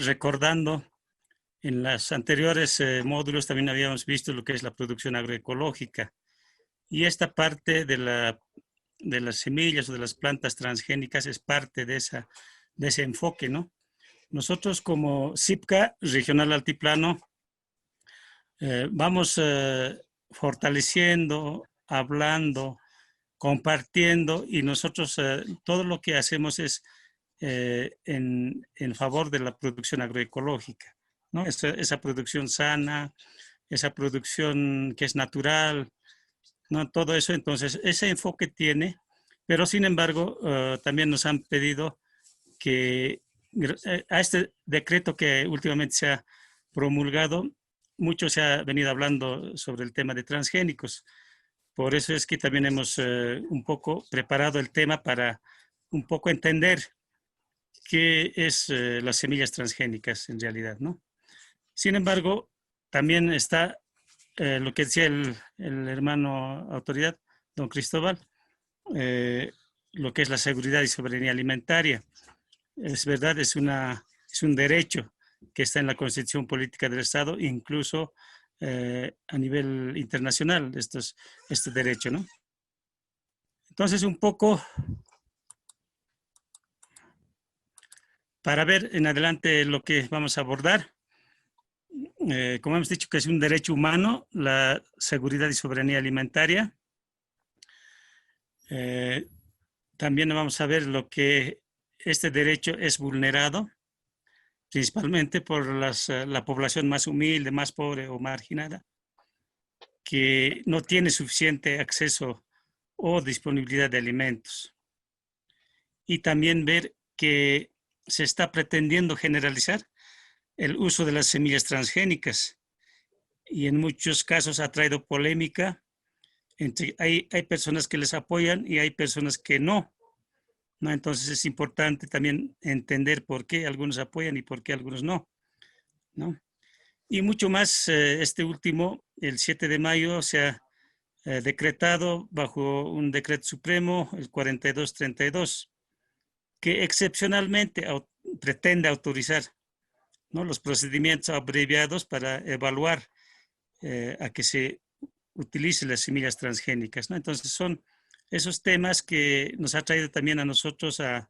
recordando, en los anteriores módulos también habíamos visto lo que es la producción agroecológica. Y esta parte de las semillas o de las plantas transgénicas es parte de ese enfoque, ¿no? Nosotros como CIPCA, Regional Altiplano, vamos fortaleciendo, hablando, compartiendo, y nosotros todo lo que hacemos es en favor de la producción agroecológica, ¿no? Esa producción sana, esa producción que es natural, ¿no? Todo eso, entonces, ese enfoque tiene, pero sin embargo, también nos han pedido que a este decreto que últimamente se ha promulgado, mucho se ha venido hablando sobre el tema de transgénicos. Por eso es que también hemos un poco preparado el tema para un poco entender qué es las semillas transgénicas en realidad, ¿no? Sin embargo, también está lo que decía el hermano autoridad, don Cristóbal, lo que es la seguridad y soberanía alimentaria. Es verdad, es un derecho que está en la Constitución Política del Estado, incluso a nivel internacional, este derecho, ¿no? Entonces, un poco para ver en adelante lo que vamos a abordar. Como hemos dicho que es un derecho humano, la seguridad y soberanía alimentaria. También vamos a ver lo que este derecho es vulnerado, principalmente por la población más humilde, más pobre o marginada, que no tiene suficiente acceso o disponibilidad de alimentos. Y también ver que se está pretendiendo generalizar el uso de las semillas transgénicas, y en muchos casos ha traído polémica. Hay personas que les apoyan y hay personas que no, ¿no? Entonces es importante también entender por qué algunos apoyan y por qué algunos no, ¿no? Y mucho más, este último, el 7 de mayo, se ha decretado bajo un decreto supremo, el 4232, que excepcionalmente pretende autorizar, ¿no?, los procedimientos abreviados para evaluar a que se utilicen las semillas transgénicas, ¿no? Entonces son esos temas que nos ha traído también a nosotros a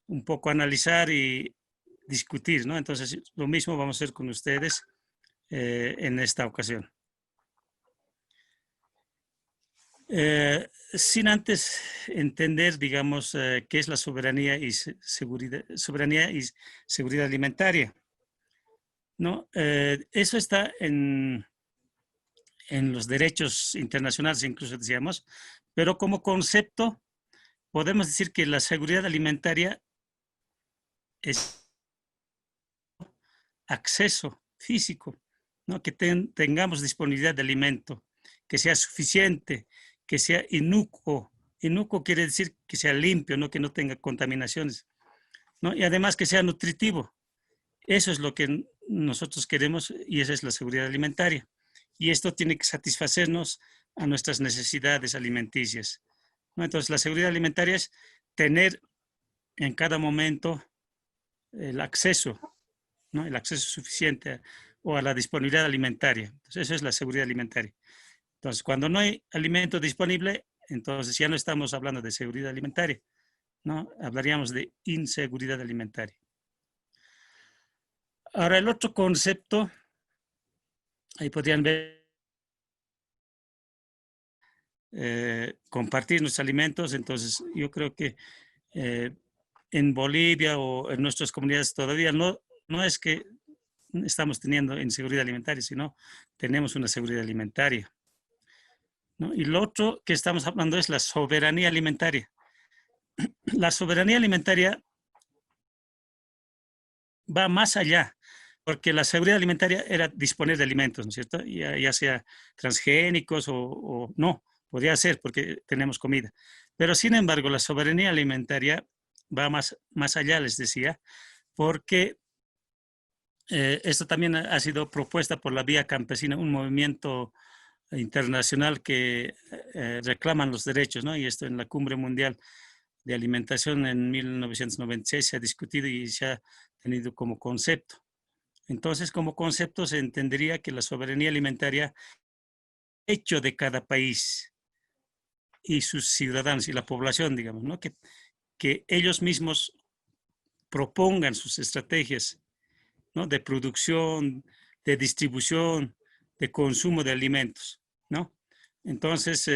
un poco analizar y discutir, ¿no? Entonces lo mismo vamos a hacer con ustedes en esta ocasión. Sin antes entender, digamos, qué es la soberanía y seguridad alimentaria, ¿no? Eso está en los derechos internacionales, incluso decíamos, pero como concepto podemos decir que la seguridad alimentaria es acceso físico, ¿no? Que tengamos disponibilidad de alimento, que sea suficiente, que sea inocuo. Inocuo quiere decir que sea limpio, ¿no? Que no tenga contaminaciones, ¿no? Y además que sea nutritivo. Eso es lo que nosotros queremos, y esa es la seguridad alimentaria. Y esto tiene que satisfacernos a nuestras necesidades alimenticias, ¿no? Entonces, la seguridad alimentaria es tener en cada momento el acceso, ¿no? El acceso suficiente o a la disponibilidad alimentaria. Entonces, eso es la seguridad alimentaria. Entonces, cuando no hay alimento disponible, entonces ya no estamos hablando de seguridad alimentaria, ¿no? Hablaríamos de inseguridad alimentaria. Ahora, el otro concepto, ahí podrían ver, compartir nuestros alimentos. Entonces, yo creo que en Bolivia o en nuestras comunidades todavía no es que estamos teniendo inseguridad alimentaria, sino tenemos una seguridad alimentaria, ¿no? Y lo otro que estamos hablando es la soberanía alimentaria. La soberanía alimentaria va más allá, porque la seguridad alimentaria era disponer de alimentos, ¿no es cierto? Ya sea transgénicos o no, podría ser porque tenemos comida. Pero sin embargo, la soberanía alimentaria va más allá, les decía, porque esto también ha sido propuesta por la Vía Campesina, un movimiento internacional que reclaman los derechos, ¿no? Y esto en la Cumbre Mundial de Alimentación en 1996 se ha discutido y se ha tenido como concepto. Entonces, como concepto se entendería que la soberanía alimentaria hecho de cada país y sus ciudadanos y la población, digamos, ¿no? Que ellos mismos propongan sus estrategias, ¿no? De producción, de distribución, de consumo de alimentos, ¿no? Entonces,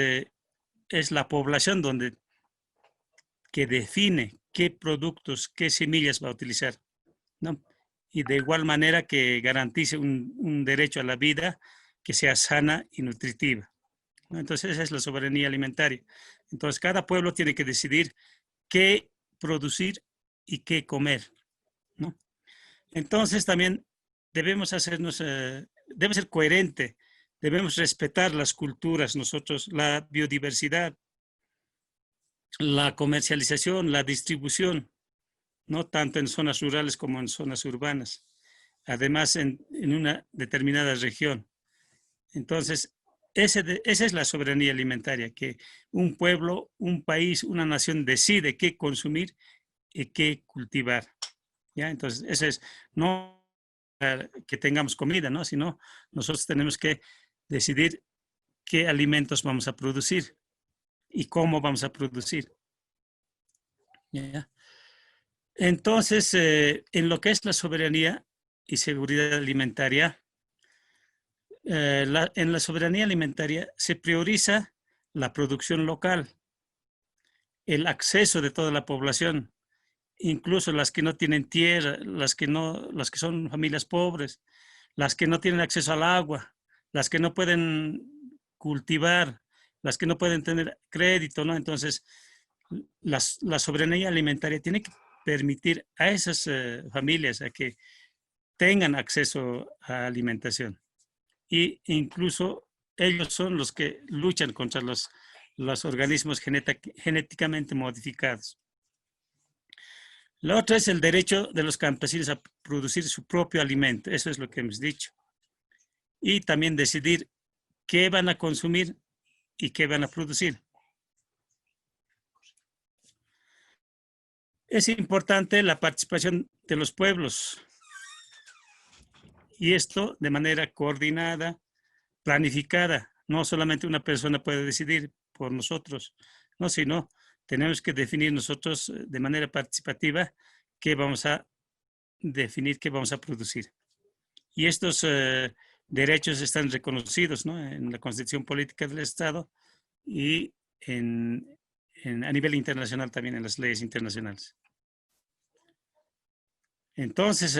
es la población donde que define qué productos, qué semillas va a utilizar, ¿no? Y de igual manera que garantice un derecho a la vida que sea sana y nutritiva, ¿no? Entonces, esa es la soberanía alimentaria. Entonces, cada pueblo tiene que decidir qué producir y qué comer, ¿no? Entonces, también debemos hacernos, debe ser coherente, debemos respetar las culturas, nosotros, la biodiversidad, la comercialización, la distribución, no tanto en zonas rurales como en zonas urbanas, además en una determinada región. Entonces, esa es la soberanía alimentaria, que un pueblo, un país, una nación decide qué consumir y qué cultivar. ¿Ya? Entonces, eso es, no que tengamos comida, ¿no? Sino nosotros tenemos que decidir qué alimentos vamos a producir y cómo vamos a producir. ¿Ya? Entonces, en lo que es la soberanía y seguridad alimentaria, en la soberanía alimentaria se prioriza la producción local, el acceso de toda la población, incluso las que no tienen tierra, las que son familias pobres, las que no tienen acceso al agua, las que no pueden cultivar, las que no pueden tener crédito, ¿no? Entonces, la soberanía alimentaria tiene que permitir a esas familias a que tengan acceso a alimentación. Y incluso ellos son los que luchan contra los organismos genéticamente modificados. La otra es el derecho de los campesinos a producir su propio alimento, eso es lo que hemos dicho. Y también decidir qué van a consumir y qué van a producir. Es importante la participación de los pueblos y esto de manera coordinada, planificada. No solamente una persona puede decidir por nosotros, no, sino tenemos que definir nosotros de manera participativa qué vamos a definir, qué vamos a producir. Y estos derechos están reconocidos, ¿no? En la Constitución Política del Estado y a nivel internacional también en las leyes internacionales. Entonces,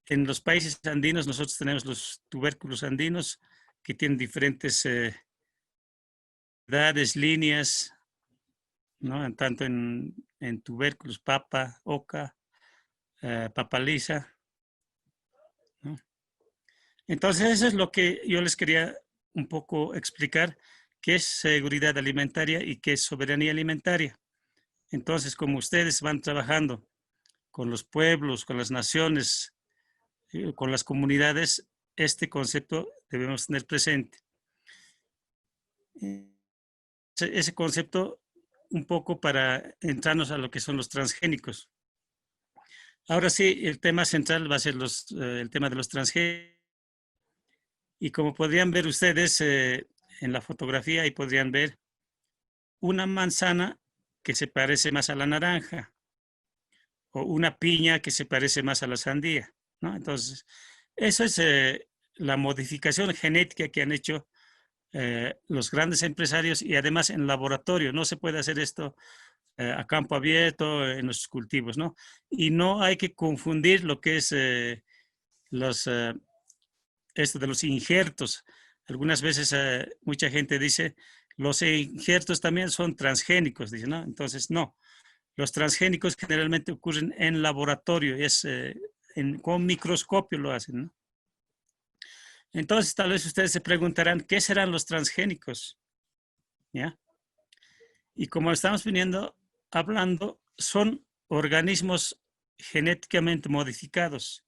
en los países andinos nosotros tenemos los tubérculos andinos que tienen diferentes edades, líneas, ¿no? Tanto en tubérculos, papa, oca, papa lisa, ¿no? Entonces, eso es lo que yo les quería un poco explicar, qué es seguridad alimentaria y qué es soberanía alimentaria. Entonces, como ustedes van trabajando con los pueblos, con las naciones, con las comunidades, este concepto debemos tener presente. Ese concepto un poco para entrarnos a lo que son los transgénicos. Ahora sí, el tema central va a ser el tema de los transgénicos. Y como podrían ver ustedes en la fotografía, ahí podrían ver una manzana que se parece más a la naranja o una piña que se parece más a la sandía, ¿no? Entonces, eso es la modificación genética que han hecho los grandes empresarios y además en laboratorio. No se puede hacer esto a campo abierto en los cultivos, ¿no? Y no hay que confundir lo que es esto de los injertos. Algunas veces mucha gente dice, los injertos también son transgénicos, dice, ¿no? Entonces, no. Los transgénicos generalmente ocurren en laboratorio, con microscopio lo hacen, ¿no? Entonces, tal vez ustedes se preguntarán, ¿qué serán los transgénicos? ¿Ya? Y como estamos hablando, son organismos genéticamente modificados,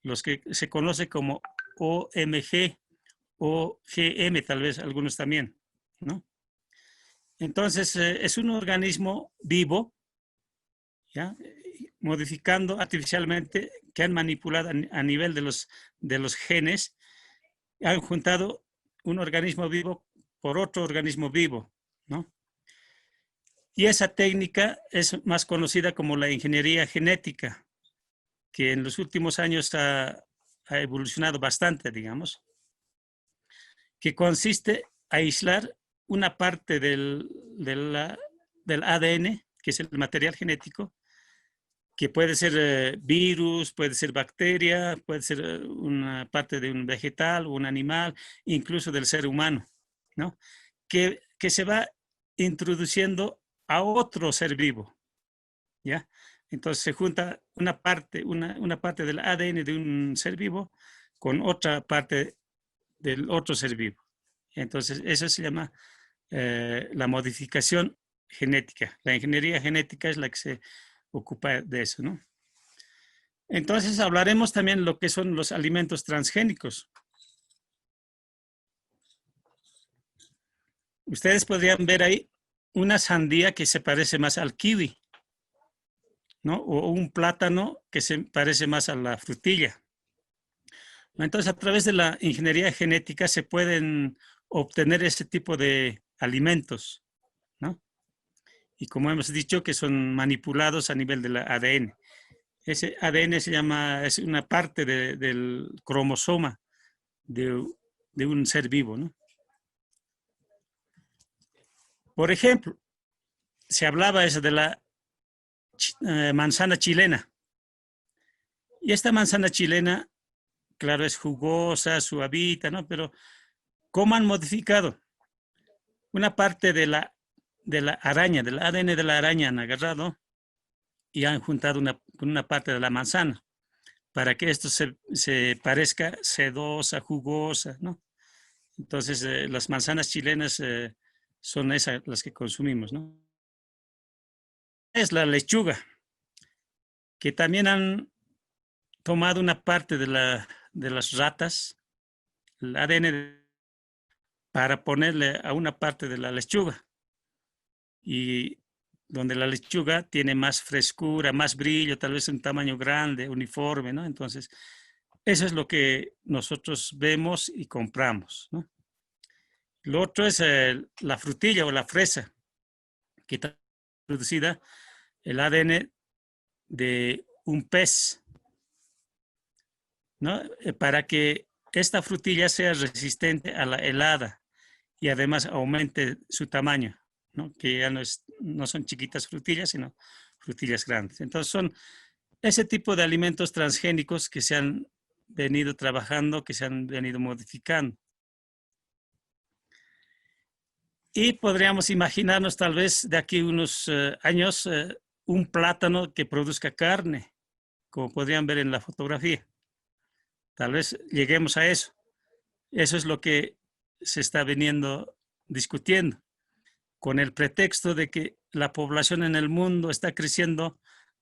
los que se conoce como OMG o GM, tal vez algunos también, ¿no? Entonces, es un organismo vivo, ¿ya? Modificando artificialmente que han manipulado a nivel de los genes, han juntado un organismo vivo por otro organismo vivo, ¿no? Y esa técnica es más conocida como la ingeniería genética, que en los últimos años ha evolucionado bastante, digamos, que consiste en aislar una parte del ADN, que es el material genético, que puede ser virus, puede ser bacteria, puede ser una parte de un vegetal o un animal, incluso del ser humano, ¿no? Que se va introduciendo a otro ser vivo, ¿ya? Entonces se junta una parte del ADN de un ser vivo con otra parte del otro ser vivo. Entonces eso se llama la modificación genética. La ingeniería genética es la que se ocupa de eso, ¿no? Entonces hablaremos también de lo que son los alimentos transgénicos. Ustedes podrían ver ahí una sandía que se parece más al kiwi, ¿no? O un plátano que se parece más a la frutilla. Entonces, a través de la ingeniería genética se pueden obtener ese tipo de alimentos, ¿no? Y como hemos dicho, que son manipulados a nivel del ADN. Ese ADN se llama, es una parte del cromosoma de un ser vivo, ¿no? Por ejemplo, se hablaba eso de la manzana chilena. Y esta manzana chilena, claro, es jugosa, suavita, ¿no? Pero ¿cómo han modificado? Una parte de la araña, del ADN de la araña han agarrado y han juntado con una parte de la manzana para que esto se parezca sedosa, jugosa, ¿no? Entonces, las manzanas chilenas son esas las que consumimos, ¿no? Es la lechuga, que también han tomado una parte de las ratas, el ADN, para ponerle a una parte de la lechuga. Y donde la lechuga tiene más frescura, más brillo, tal vez un tamaño grande, uniforme, ¿no? Entonces, eso es lo que nosotros vemos y compramos, ¿no? Lo otro es la frutilla o la fresa, que está producida el ADN de un pez, ¿no? Para que esta frutilla sea resistente a la helada y además aumente su tamaño, ¿no? Que ya no son chiquitas frutillas, sino frutillas grandes. Entonces son ese tipo de alimentos transgénicos que se han venido trabajando, que se han venido modificando. Y podríamos imaginarnos tal vez de aquí unos años un plátano que produzca carne, como podrían ver en la fotografía. Tal vez lleguemos a eso. Eso es lo que se está veniendo discutiendo, con el pretexto de que la población en el mundo está creciendo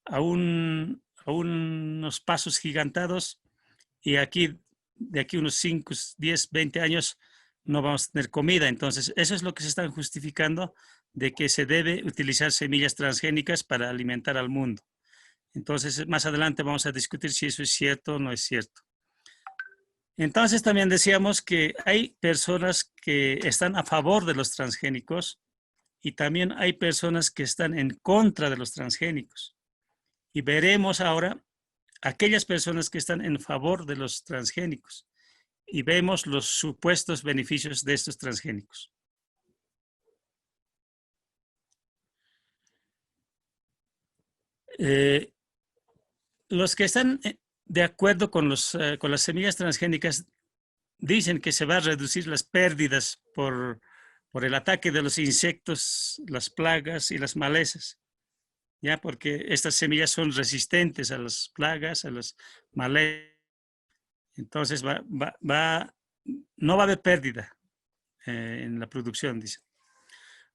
a unos pasos gigantados y de aquí unos 5, 10, 20 años no vamos a tener comida. Entonces, eso es lo que se está justificando de que se debe utilizar semillas transgénicas para alimentar al mundo. Entonces, más adelante vamos a discutir si eso es cierto o no es cierto. Entonces, también decíamos que hay personas que están a favor de los transgénicos y también hay personas que están en contra de los transgénicos. Y veremos ahora aquellas personas que están en favor de los transgénicos y vemos los supuestos beneficios de estos transgénicos. Los que están de acuerdo con las semillas transgénicas dicen que se va a reducir las pérdidas por el ataque de los insectos, las plagas y las malezas, ¿ya? Porque estas semillas son resistentes a las plagas, a las malezas. Entonces no va a haber pérdida en la producción, dicen.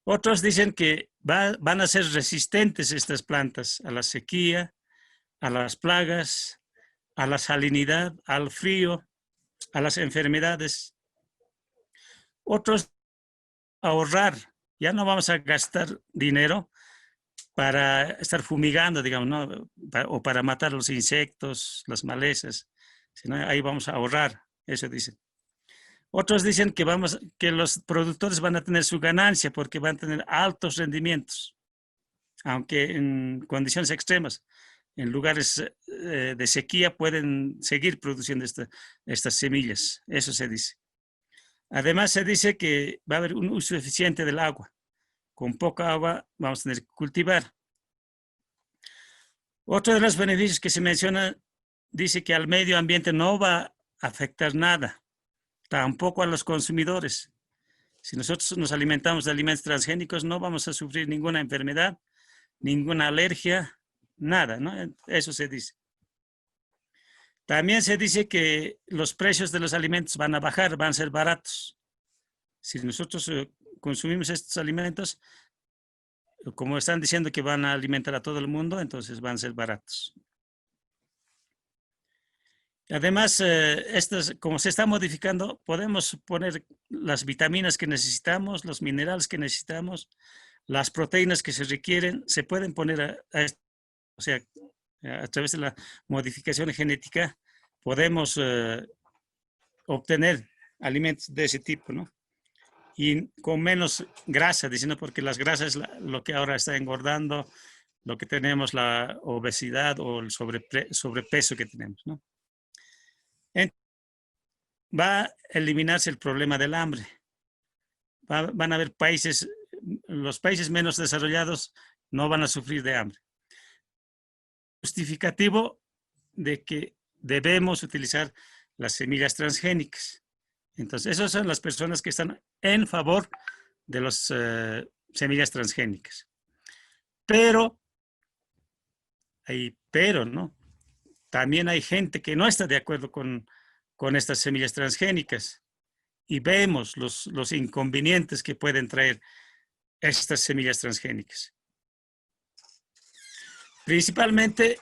Otros dicen que van a ser resistentes estas plantas a la sequía, a las plagas, a la salinidad, al frío, a las enfermedades. Otros ahorrar, ya no vamos a gastar dinero para estar fumigando, digamos, ¿no? O para matar los insectos, las malezas. Si no, ahí vamos a ahorrar, eso dicen. Otros dicen que los productores van a tener su ganancia porque van a tener altos rendimientos, aunque en condiciones extremas, en lugares de sequía pueden seguir produciendo estas semillas, eso se dice. Además se dice que va a haber un uso eficiente del agua. Con poca agua vamos a tener que cultivar. Otro de los beneficios que se menciona dice que al medio ambiente no va a afectar nada, tampoco a los consumidores. Si nosotros nos alimentamos de alimentos transgénicos, no vamos a sufrir ninguna enfermedad, ninguna alergia, nada, ¿no? Eso se dice. También se dice que los precios de los alimentos van a bajar, van a ser baratos. Si nosotros consumimos estos alimentos, como están diciendo que van a alimentar a todo el mundo, entonces van a ser baratos. Además, como se está modificando, podemos poner las vitaminas que necesitamos, los minerales que necesitamos, las proteínas que se requieren, se pueden poner o sea, a través de la modificación genética, podemos obtener alimentos de ese tipo, ¿no? Y con menos grasa, diciendo, porque las grasas es lo que ahora está engordando, lo que tenemos, la obesidad o el sobrepeso que tenemos, ¿no? Va a eliminarse el problema del hambre. Van a haber países, los países menos desarrollados no van a sufrir de hambre. Justificativo de que debemos utilizar las semillas transgénicas. Entonces, esas son las personas que están en favor de las semillas transgénicas. Pero, ¿no? También hay gente que no está de acuerdo con estas semillas transgénicas y vemos los inconvenientes que pueden traer estas semillas transgénicas. Principalmente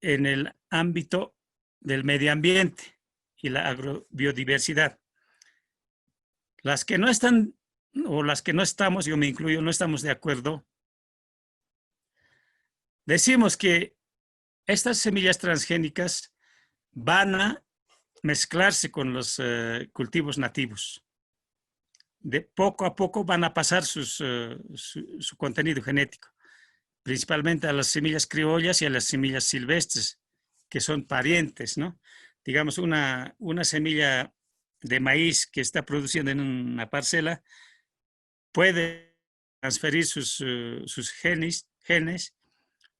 en el ámbito del medio ambiente y la agrobiodiversidad. Las que no están, o las que no estamos, yo me incluyo, no estamos de acuerdo, decimos que estas semillas transgénicas van a mezclarse con los cultivos nativos. De poco a poco van a pasar su contenido genético, principalmente a las semillas criollas y a las semillas silvestres, que son parientes, ¿no? Digamos, una semilla de maíz que está produciendo en una parcela puede transferir sus genes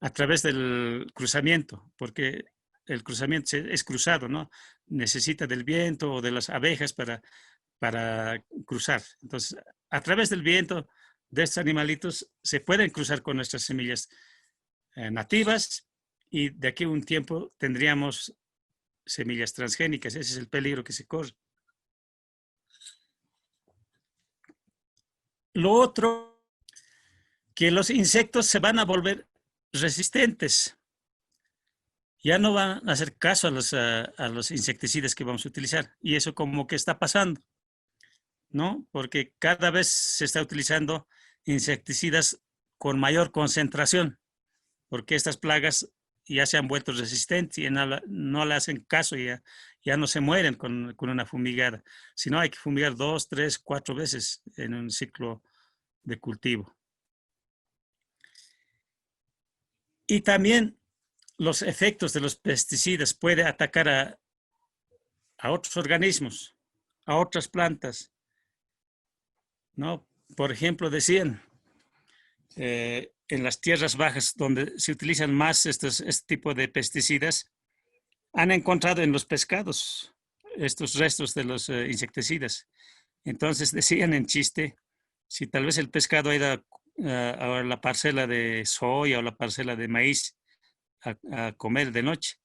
a través del cruzamiento, porque el cruzamiento es cruzado, ¿no? Necesita del viento o de las abejas para cruzar. Entonces, a través del viento de estos animalitos se pueden cruzar con nuestras semillas nativas y de aquí a un tiempo tendríamos semillas transgénicas. Ese es el peligro que se corre. Lo otro, que los insectos se van a volver resistentes. Ya no van a hacer caso a los insecticidas que vamos a utilizar. Y eso como que está pasando, ¿no? Porque cada vez se está utilizando insecticidas con mayor concentración, porque estas plagas ya se han vuelto resistentes y no le hacen caso, ya no se mueren con una fumigada, sino hay que fumigar 2, 3, 4 veces en un ciclo de cultivo. Y también los efectos de los pesticidas pueden atacar a otros organismos, a otras plantas, ¿no? Por ejemplo, decían, en las tierras bajas donde se utilizan más este tipo de pesticidas, han encontrado en los pescados estos restos de los insecticidas. Entonces decían en chiste, si tal vez el pescado ha ido a la parcela de soya o la parcela de maíz a comer de noche,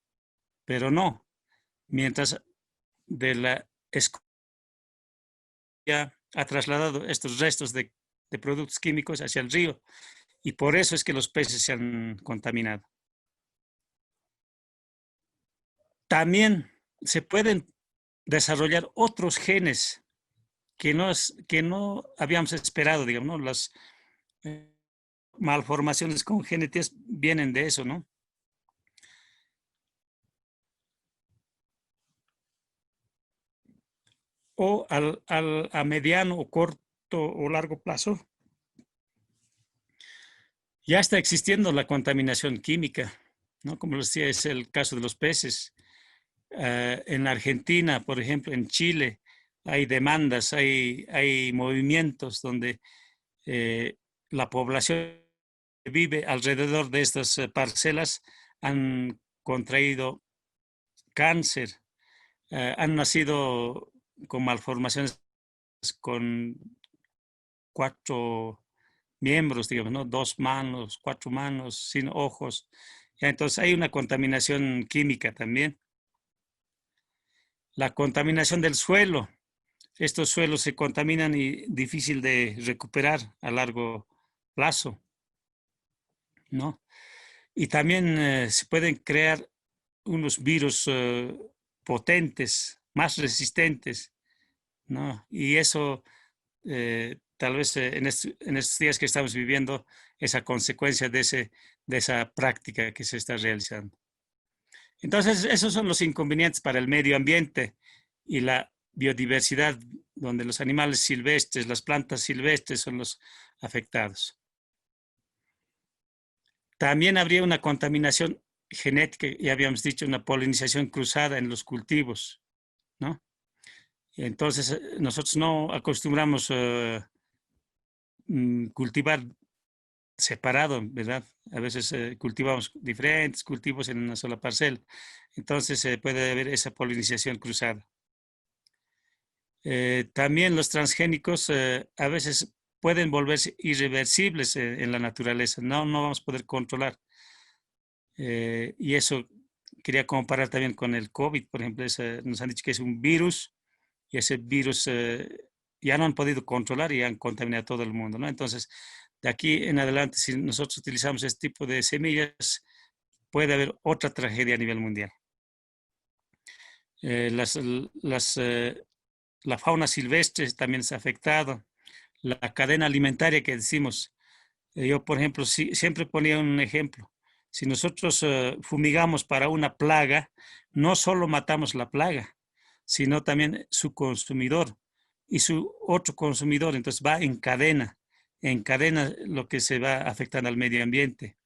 pero no, mientras de la escoria ha trasladado estos restos de productos químicos hacia el río y por eso es que los peces se han contaminado. También se pueden desarrollar otros genes que no habíamos esperado, digamos, ¿no? malformaciones congénitas vienen de eso, ¿no? O a mediano o corto o largo plazo, ya está existiendo la contaminación química, ¿no? Como les decía, es el caso de los peces. En Argentina, por ejemplo, en Chile, hay demandas, hay movimientos donde eh, la población que vive alrededor de estas parcelas han contraído cáncer, han nacido con malformaciones con 4 miembros, digamos, ¿no? 2 manos, 4 manos, sin ojos. Ya, entonces hay una contaminación química también. La contaminación del suelo. Estos suelos se contaminan y difícil de recuperar a largo plazo, ¿no? Y también se pueden crear unos virus potentes, más resistentes, ¿no? Y eso tal vez en estos días que estamos viviendo es a consecuencia de esa práctica que se está realizando. Entonces, esos son los inconvenientes para el medio ambiente y la biodiversidad, donde los animales silvestres, las plantas silvestres son los afectados. También habría una contaminación genética, ya habíamos dicho, una polinización cruzada en los cultivos, ¿no? Entonces, nosotros no acostumbramos cultivar separado, ¿verdad? A veces cultivamos diferentes cultivos en una sola parcela. Entonces, puede haber esa polinización cruzada. También los transgénicos a veces pueden volverse irreversibles en la naturaleza, no vamos a poder controlar. Y eso quería comparar también con el COVID, por ejemplo, nos han dicho que es un virus y ese virus ya no han podido controlar y han contaminado a todo el mundo, ¿no? Entonces, de aquí en adelante, si nosotros utilizamos este tipo de semillas, puede haber otra tragedia a nivel mundial. La fauna silvestre también se ha afectado, la cadena alimentaria que decimos. Yo, por ejemplo, siempre ponía un ejemplo. Si nosotros fumigamos para una plaga, no solo matamos la plaga, sino también su consumidor y su otro consumidor. Entonces va en cadena lo que se va afectando al medio ambiente.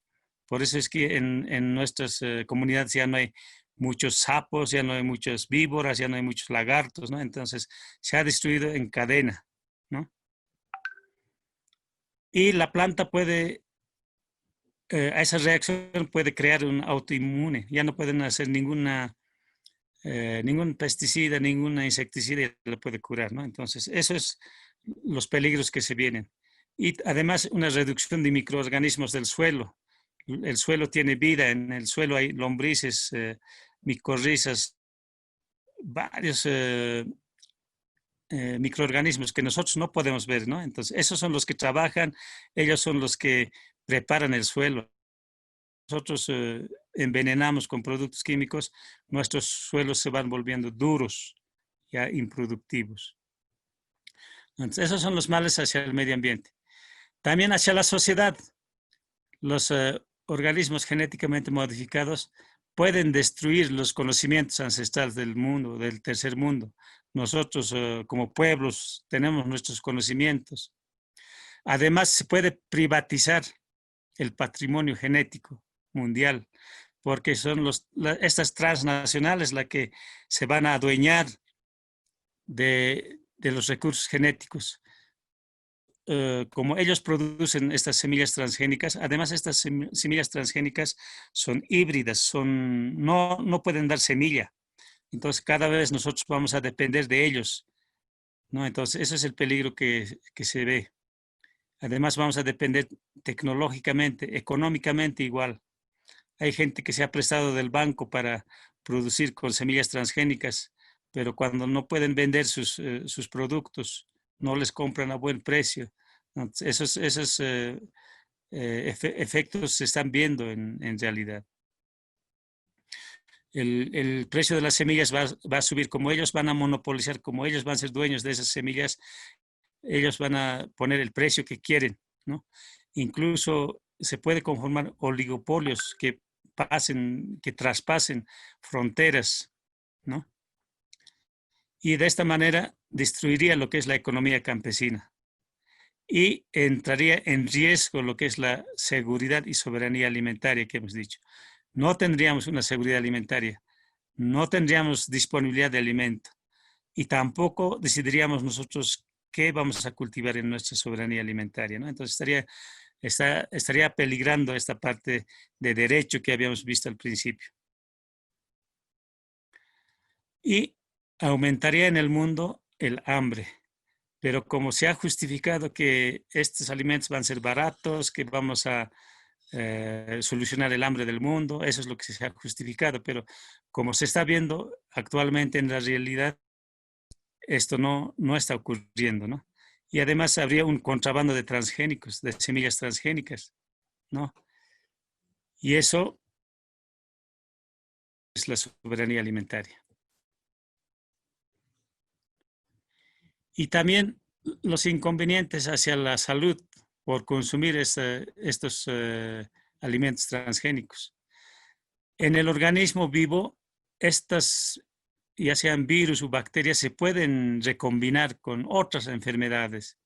Por eso es que en nuestras comunidades ya no hay muchos sapos, ya no hay muchas víboras, ya no hay muchos lagartos, ¿no? Entonces se ha destruido en cadena, ¿no? Y la planta puede, a esa reacción puede crear un autoinmune, ya no pueden hacer ningún pesticida, ninguna insecticida lo puede curar, ¿no? Entonces, eso es los peligros que se vienen. Y además una reducción de microorganismos del suelo. El suelo tiene vida, en el suelo hay lombrices, micorrizas, varios microorganismos que nosotros no podemos ver, ¿no? Entonces, esos son los que trabajan, ellos son los que preparan el suelo. Nosotros envenenamos con productos químicos, nuestros suelos se van volviendo duros, ya improductivos. Entonces, esos son los males hacia el medio ambiente. También hacia la sociedad. Los organismos genéticamente modificados pueden destruir los conocimientos ancestrales del mundo, del tercer mundo. Nosotros como pueblos tenemos nuestros conocimientos. Además, se puede privatizar el patrimonio genético mundial, porque son estas transnacionales las que se van a adueñar de los recursos genéticos. Como ellos producen estas semillas transgénicas, además estas semillas transgénicas son híbridas, no pueden dar semilla. Entonces cada vez nosotros vamos a depender de ellos, ¿no? Entonces ese es el peligro que se ve. Además vamos a depender tecnológicamente, económicamente igual. Hay gente que se ha prestado del banco para producir con semillas transgénicas, pero cuando no pueden vender sus productos, no les compran a buen precio. Esos efectos se están viendo en realidad. El precio de las semillas va a subir, como ellos van a monopolizar, como ellos van a ser dueños de esas semillas, ellos van a poner el precio que quieren, ¿no? Incluso se puede conformar oligopolios que traspasen fronteras, ¿no? Y de esta manera destruiría lo que es la economía campesina y entraría en riesgo lo que es la seguridad y soberanía alimentaria que hemos dicho. No tendríamos una seguridad alimentaria, no tendríamos disponibilidad de alimento y tampoco decidiríamos nosotros qué vamos a cultivar en nuestra soberanía alimentaria, ¿no? Entonces estaría peligrando esta parte de derecho que habíamos visto al principio. Y aumentaría en el mundo el hambre. Pero como se ha justificado que estos alimentos van a ser baratos, que vamos a solucionar el hambre del mundo, eso es lo que se ha justificado. Pero como se está viendo actualmente en la realidad, esto no está ocurriendo, ¿no? Y además habría un contrabando de transgénicos, de semillas transgénicas, ¿no? Y eso es la soberanía alimentaria. Y también los inconvenientes hacia la salud por consumir estos alimentos transgénicos. En el organismo vivo, estas, ya sean virus o bacterias, se pueden recombinar con otras enfermedades,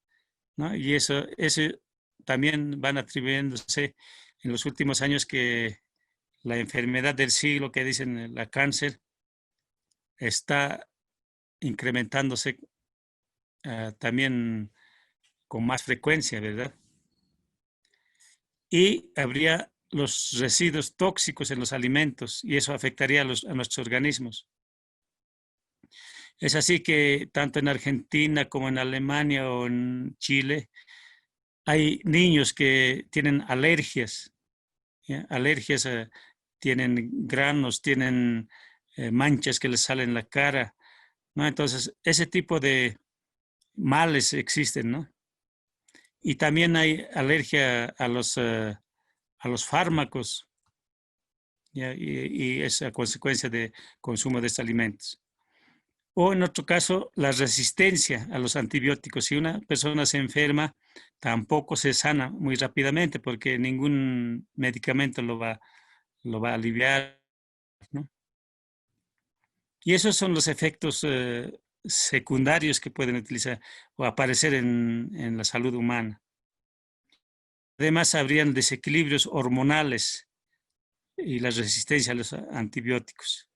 ¿no? Y eso también van atribuyéndose en los últimos años que la enfermedad del siglo, que dicen la cáncer, está incrementándose también con más frecuencia, ¿verdad? Y habría los residuos tóxicos en los alimentos y eso afectaría a nuestros organismos. Es así que tanto en Argentina como en Alemania o en Chile hay niños que tienen alergias, ¿ya? Alergias, tienen granos, tienen manchas que les salen en la cara, ¿no? Entonces, ese tipo de males existen, ¿no? Y también hay alergia a los fármacos, ¿ya? Y es a consecuencia de consumo de estos alimentos. O en otro caso, la resistencia a los antibióticos. Si una persona se enferma, tampoco se sana muy rápidamente porque ningún medicamento lo va a aliviar, ¿no? Y esos son los efectos secundarios que pueden utilizar o aparecer en la salud humana. Además, habrían desequilibrios hormonales y la resistencia a los antibióticos,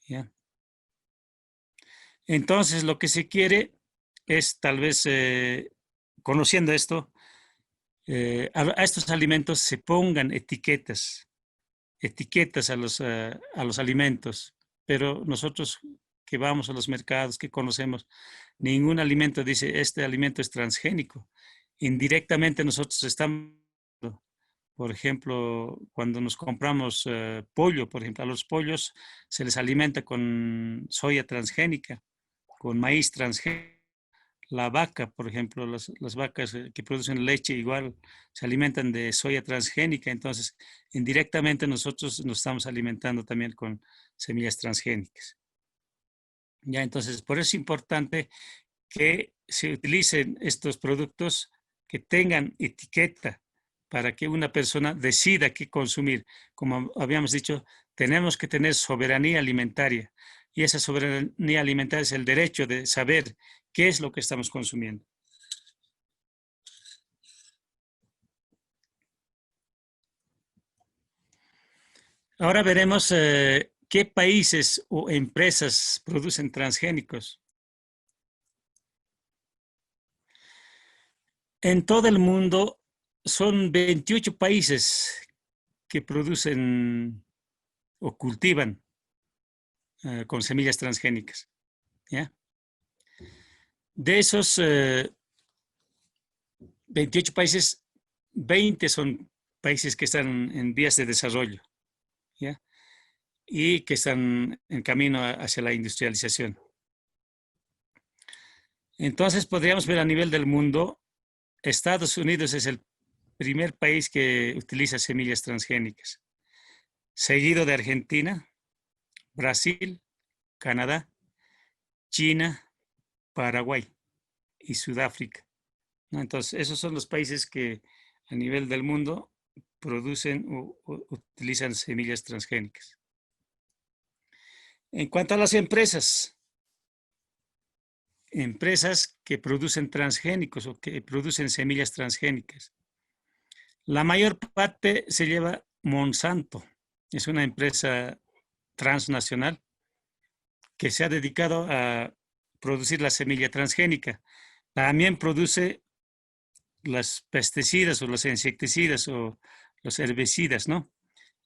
¿ya? Entonces, lo que se quiere es tal vez, conociendo esto, a estos alimentos se pongan etiquetas a los alimentos, pero nosotros que vamos a los mercados, que conocemos, ningún alimento dice, este alimento es transgénico. Indirectamente nosotros estamos, por ejemplo, cuando nos compramos pollo, por ejemplo, a los pollos se les alimenta con soya transgénica, con maíz transgénico. La vaca, por ejemplo, las vacas que producen leche igual se alimentan de soya transgénica, entonces indirectamente nosotros nos estamos alimentando también con semillas transgénicas. Ya, entonces, por eso es importante que se utilicen estos productos que tengan etiqueta para que una persona decida qué consumir. Como habíamos dicho, tenemos que tener soberanía alimentaria y esa soberanía alimentaria es el derecho de saber qué es lo que estamos consumiendo. Ahora veremos qué países o empresas producen transgénicos. En todo el mundo son 28 países que producen o cultivan con semillas transgénicas, ¿ya? De esos 28 países, 20 son países que están en vías de desarrollo, ¿ya? Y que están en camino hacia la industrialización. Entonces podríamos ver a nivel del mundo, Estados Unidos es el primer país que utiliza semillas transgénicas, seguido de Argentina, Brasil, Canadá, China, Paraguay y Sudáfrica, ¿no? Entonces, esos son los países que a nivel del mundo producen o utilizan semillas transgénicas. En cuanto a las empresas que producen transgénicos o que producen semillas transgénicas, la mayor parte se lleva Monsanto. Es una empresa transnacional que se ha dedicado a producir la semilla transgénica. También produce los pesticidas o los insecticidas o los herbicidas, ¿no?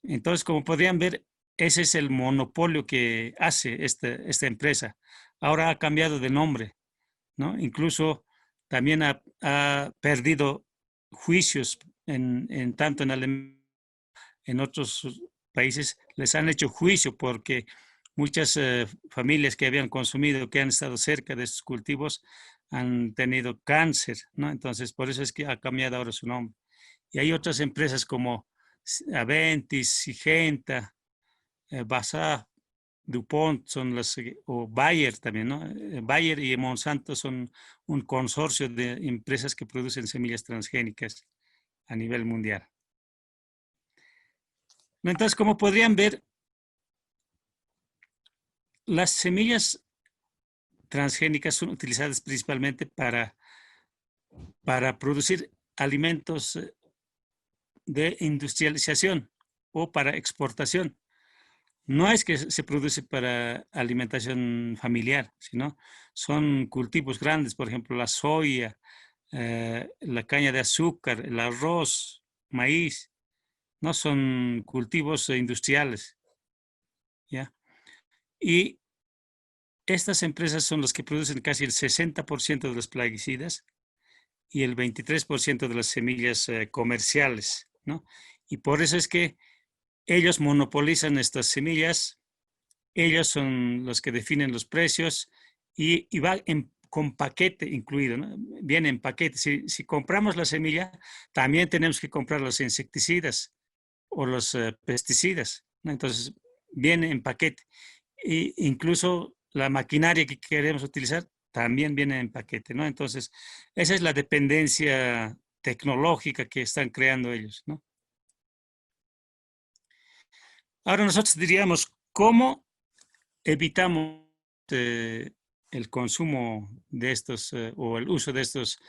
Entonces, como podrían ver, ese es el monopolio que hace esta empresa. Ahora ha cambiado de nombre, ¿no? Incluso también ha perdido juicios tanto en Alemania, en otros países, les han hecho juicio porque muchas familias que habían consumido, que han estado cerca de estos cultivos, han tenido cáncer, ¿no? Entonces, por eso es que ha cambiado ahora su nombre. Y hay otras empresas como Aventis, Syngenta, BASF, DuPont, son las, o Bayer también, ¿no? Bayer y Monsanto son un consorcio de empresas que producen semillas transgénicas a nivel mundial. Entonces, como podrían ver, las semillas transgénicas son utilizadas principalmente para producir alimentos de industrialización o para exportación. No es que se produce para alimentación familiar, sino son cultivos grandes, por ejemplo, la soya, la caña de azúcar, el arroz, maíz, no son cultivos industriales, ¿ya? Y estas empresas son las que producen casi el 60% de los plaguicidas y el 23% de las semillas comerciales, ¿no? Y por eso es que ellos monopolizan estas semillas, ellos son los que definen los precios y va con paquete incluido, ¿no? Viene en paquete. Si compramos la semilla, también tenemos que comprar los insecticidas o los pesticidas, ¿no? Entonces, viene en paquete. E incluso la maquinaria que queremos utilizar también viene en paquete, ¿no? Entonces, esa es la dependencia tecnológica que están creando ellos, ¿no? Ahora nosotros diríamos, ¿cómo evitamos el consumo de estos o el uso de estas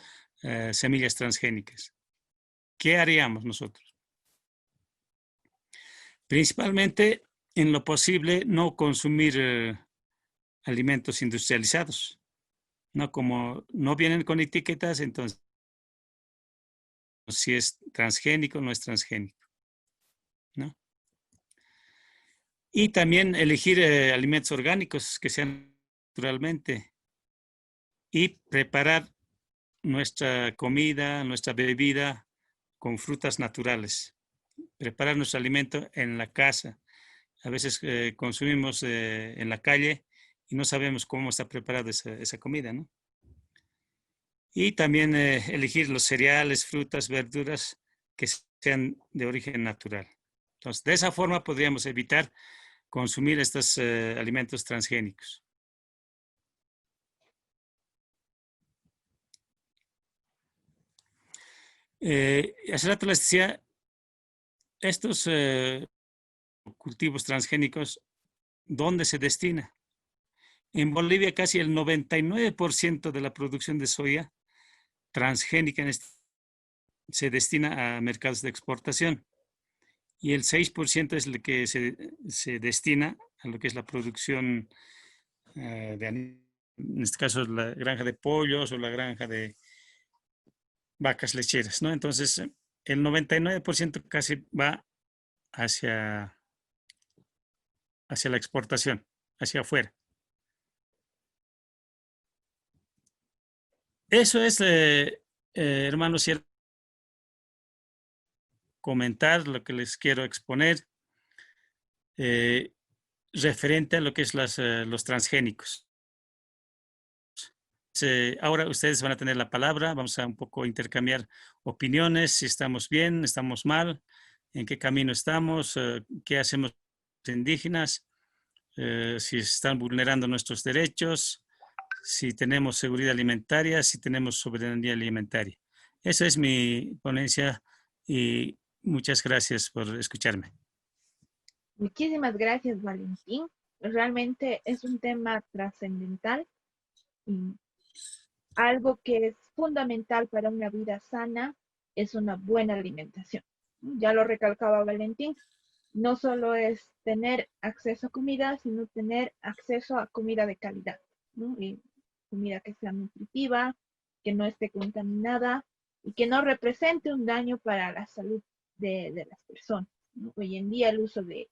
semillas transgénicas? ¿Qué haríamos nosotros? Principalmente, en lo posible, no consumir alimentos industrializados, ¿no? Como no vienen con etiquetas, entonces, si es transgénico o no es transgénico, ¿no? Y también elegir alimentos orgánicos que sean naturalmente y preparar nuestra comida, nuestra bebida con frutas naturales. Preparar nuestro alimento en la casa. A veces consumimos en la calle y no sabemos cómo está preparada esa comida, ¿no? Y también elegir los cereales, frutas, verduras que sean de origen natural. Entonces, de esa forma podríamos evitar consumir estos alimentos transgénicos. Hace rato les decía, estos cultivos transgénicos, ¿dónde se destina? En Bolivia casi el 99% de la producción de soya transgénica se destina a mercados de exportación y el 6% es lo que se destina a lo que es la producción en este caso la granja de pollos o la granja de vacas lecheras, ¿no? Entonces, el 99% casi va hacia la exportación, hacia afuera. Eso es, hermanos, comentar lo que les quiero exponer referente a lo que es los transgénicos. Ahora ustedes van a tener la palabra, vamos a un poco intercambiar opiniones, si estamos bien, estamos mal, en qué camino estamos, qué hacemos los indígenas, si están vulnerando nuestros derechos, si tenemos seguridad alimentaria, si tenemos soberanía alimentaria. Esa es mi ponencia y muchas gracias por escucharme. Muchísimas gracias, Valentín. Realmente es un tema trascendental y algo que es fundamental para una vida sana es una buena alimentación. Ya lo recalcaba Valentín, no solo es tener acceso a comida, sino tener acceso a comida de calidad, ¿no? Y comida que sea nutritiva, que no esté contaminada y que no represente un daño para la salud de las personas, ¿no? Hoy en día el uso de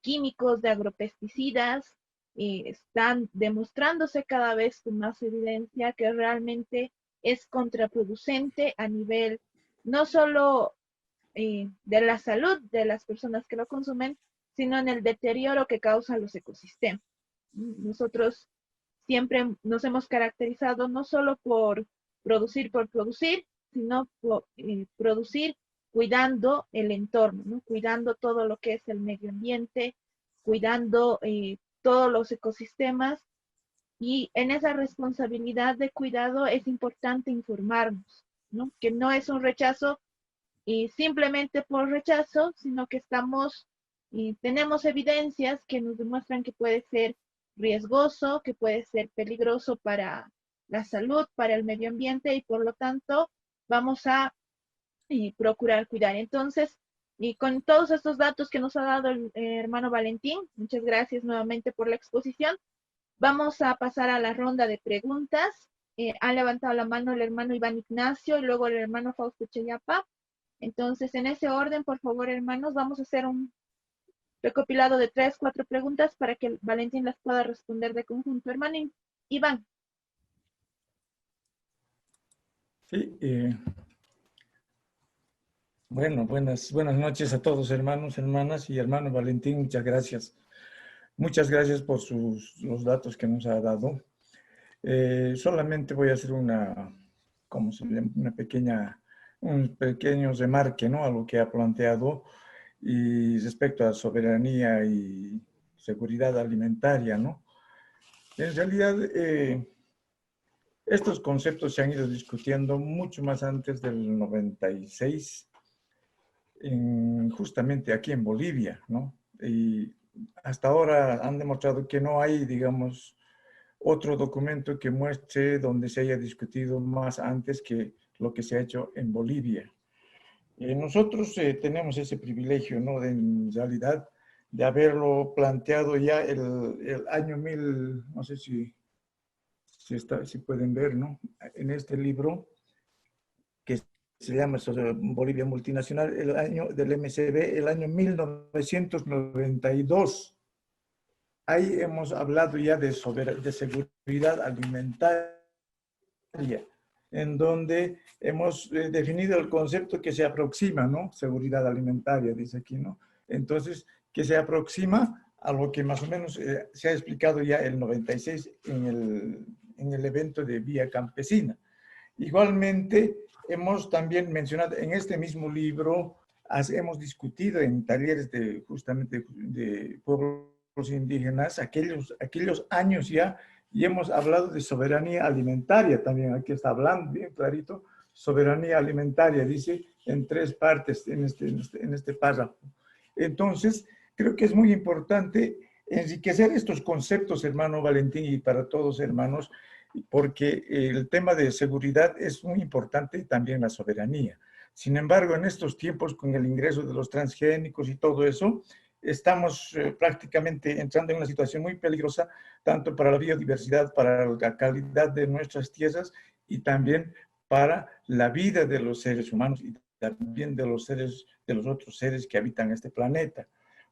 químicos, de agropesticidas, están demostrándose cada vez con más evidencia que realmente es contraproducente a nivel no solo de la salud de las personas que lo consumen, sino en el deterioro que causa los ecosistemas. Nosotros siempre nos hemos caracterizado no solo por producir, sino por producir cuidando el entorno, ¿no? Cuidando todo lo que es el medio ambiente, cuidando todos los ecosistemas. Y en esa responsabilidad de cuidado es importante informarnos, ¿no? Que no es un rechazo y simplemente por rechazo, sino que estamos y tenemos evidencias que nos demuestran que puede ser riesgoso, que puede ser peligroso para la salud, para el medio ambiente y por lo tanto vamos a procurar cuidar. Entonces, y con todos estos datos que nos ha dado el hermano Valentín, muchas gracias nuevamente por la exposición. Vamos a pasar a la ronda de preguntas. Ha levantado la mano el hermano Iván Ignacio y luego el hermano Fausto Cheyapa. Entonces, en ese orden, por favor, hermanos, vamos a hacer un recopilado de 3, 4 preguntas para que Valentín las pueda responder de conjunto. Hermano Iván. Sí, bueno, buenas noches a todos, hermanos, hermanas y hermano Valentín, muchas gracias. Muchas gracias por los datos que nos ha dado. Solamente voy a hacer ¿cómo se llama? Un pequeño remarque, ¿no? A lo que ha planteado y respecto a soberanía y seguridad alimentaria, ¿no? En realidad, estos conceptos se han ido discutiendo mucho más antes del 96, justamente aquí en Bolivia, ¿no? Y hasta ahora han demostrado que no hay, digamos, otro documento que muestre donde se haya discutido más antes que lo que se ha hecho en Bolivia. Nosotros tenemos ese privilegio, ¿no? En realidad, de haberlo planteado ya el año 1000, no sé si pueden ver, ¿no? En este libro que se llama Bolivia Multinacional, el año del MCB, el año 1992. Ahí hemos hablado ya de seguridad alimentaria, en donde hemos definido el concepto que se aproxima, ¿no? Seguridad alimentaria, dice aquí, ¿no? Entonces, que se aproxima a lo que más o menos se ha explicado ya el 96 en el evento de Vía Campesina. Igualmente, hemos también mencionado en este mismo libro, hemos discutido en talleres justamente de pueblos indígenas, aquellos años ya, y hemos hablado de soberanía alimentaria también. Aquí está hablando bien clarito, soberanía alimentaria, dice en 3 partes en este párrafo. Entonces, creo que es muy importante enriquecer estos conceptos, hermano Valentín, y para todos, hermanos, porque el tema de seguridad es muy importante y también la soberanía. Sin embargo, en estos tiempos, con el ingreso de los transgénicos y todo eso, estamos prácticamente entrando en una situación muy peligrosa, tanto para la biodiversidad, para la calidad de nuestras tierras y también para la vida de los seres humanos y también de los otros seres que habitan este planeta.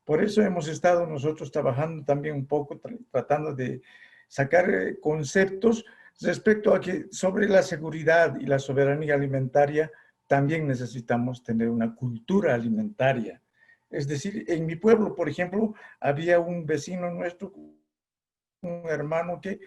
Por eso hemos estado nosotros trabajando también un poco, tratando de sacar conceptos respecto a que sobre la seguridad y la soberanía alimentaria también necesitamos tener una cultura alimentaria. Es decir, en mi pueblo, por ejemplo, había un vecino nuestro, un hermano que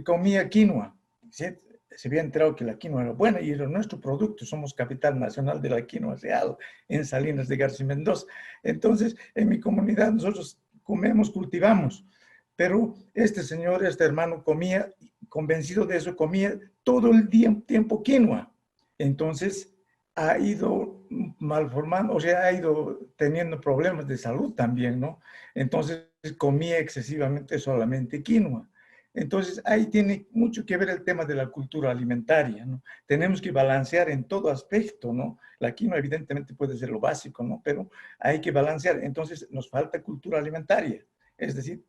comía quinoa. Se había enterado que la quinoa era buena y era nuestro producto. Somos capital nacional de la quinoa real en Salinas de García Mendoza. Entonces, en mi comunidad nosotros comemos, cultivamos. Pero este señor, este hermano comía, convencido de eso, comía todo el tiempo quinoa. Entonces ha ido malformando, o sea, ha ido teniendo problemas de salud también, ¿no? Entonces comía excesivamente solamente quinoa. Entonces ahí tiene mucho que ver el tema de la cultura alimentaria, ¿no? Tenemos que balancear en todo aspecto, ¿no? La quinoa evidentemente puede ser lo básico, ¿no? Pero hay que balancear. Entonces nos falta cultura alimentaria, es decir,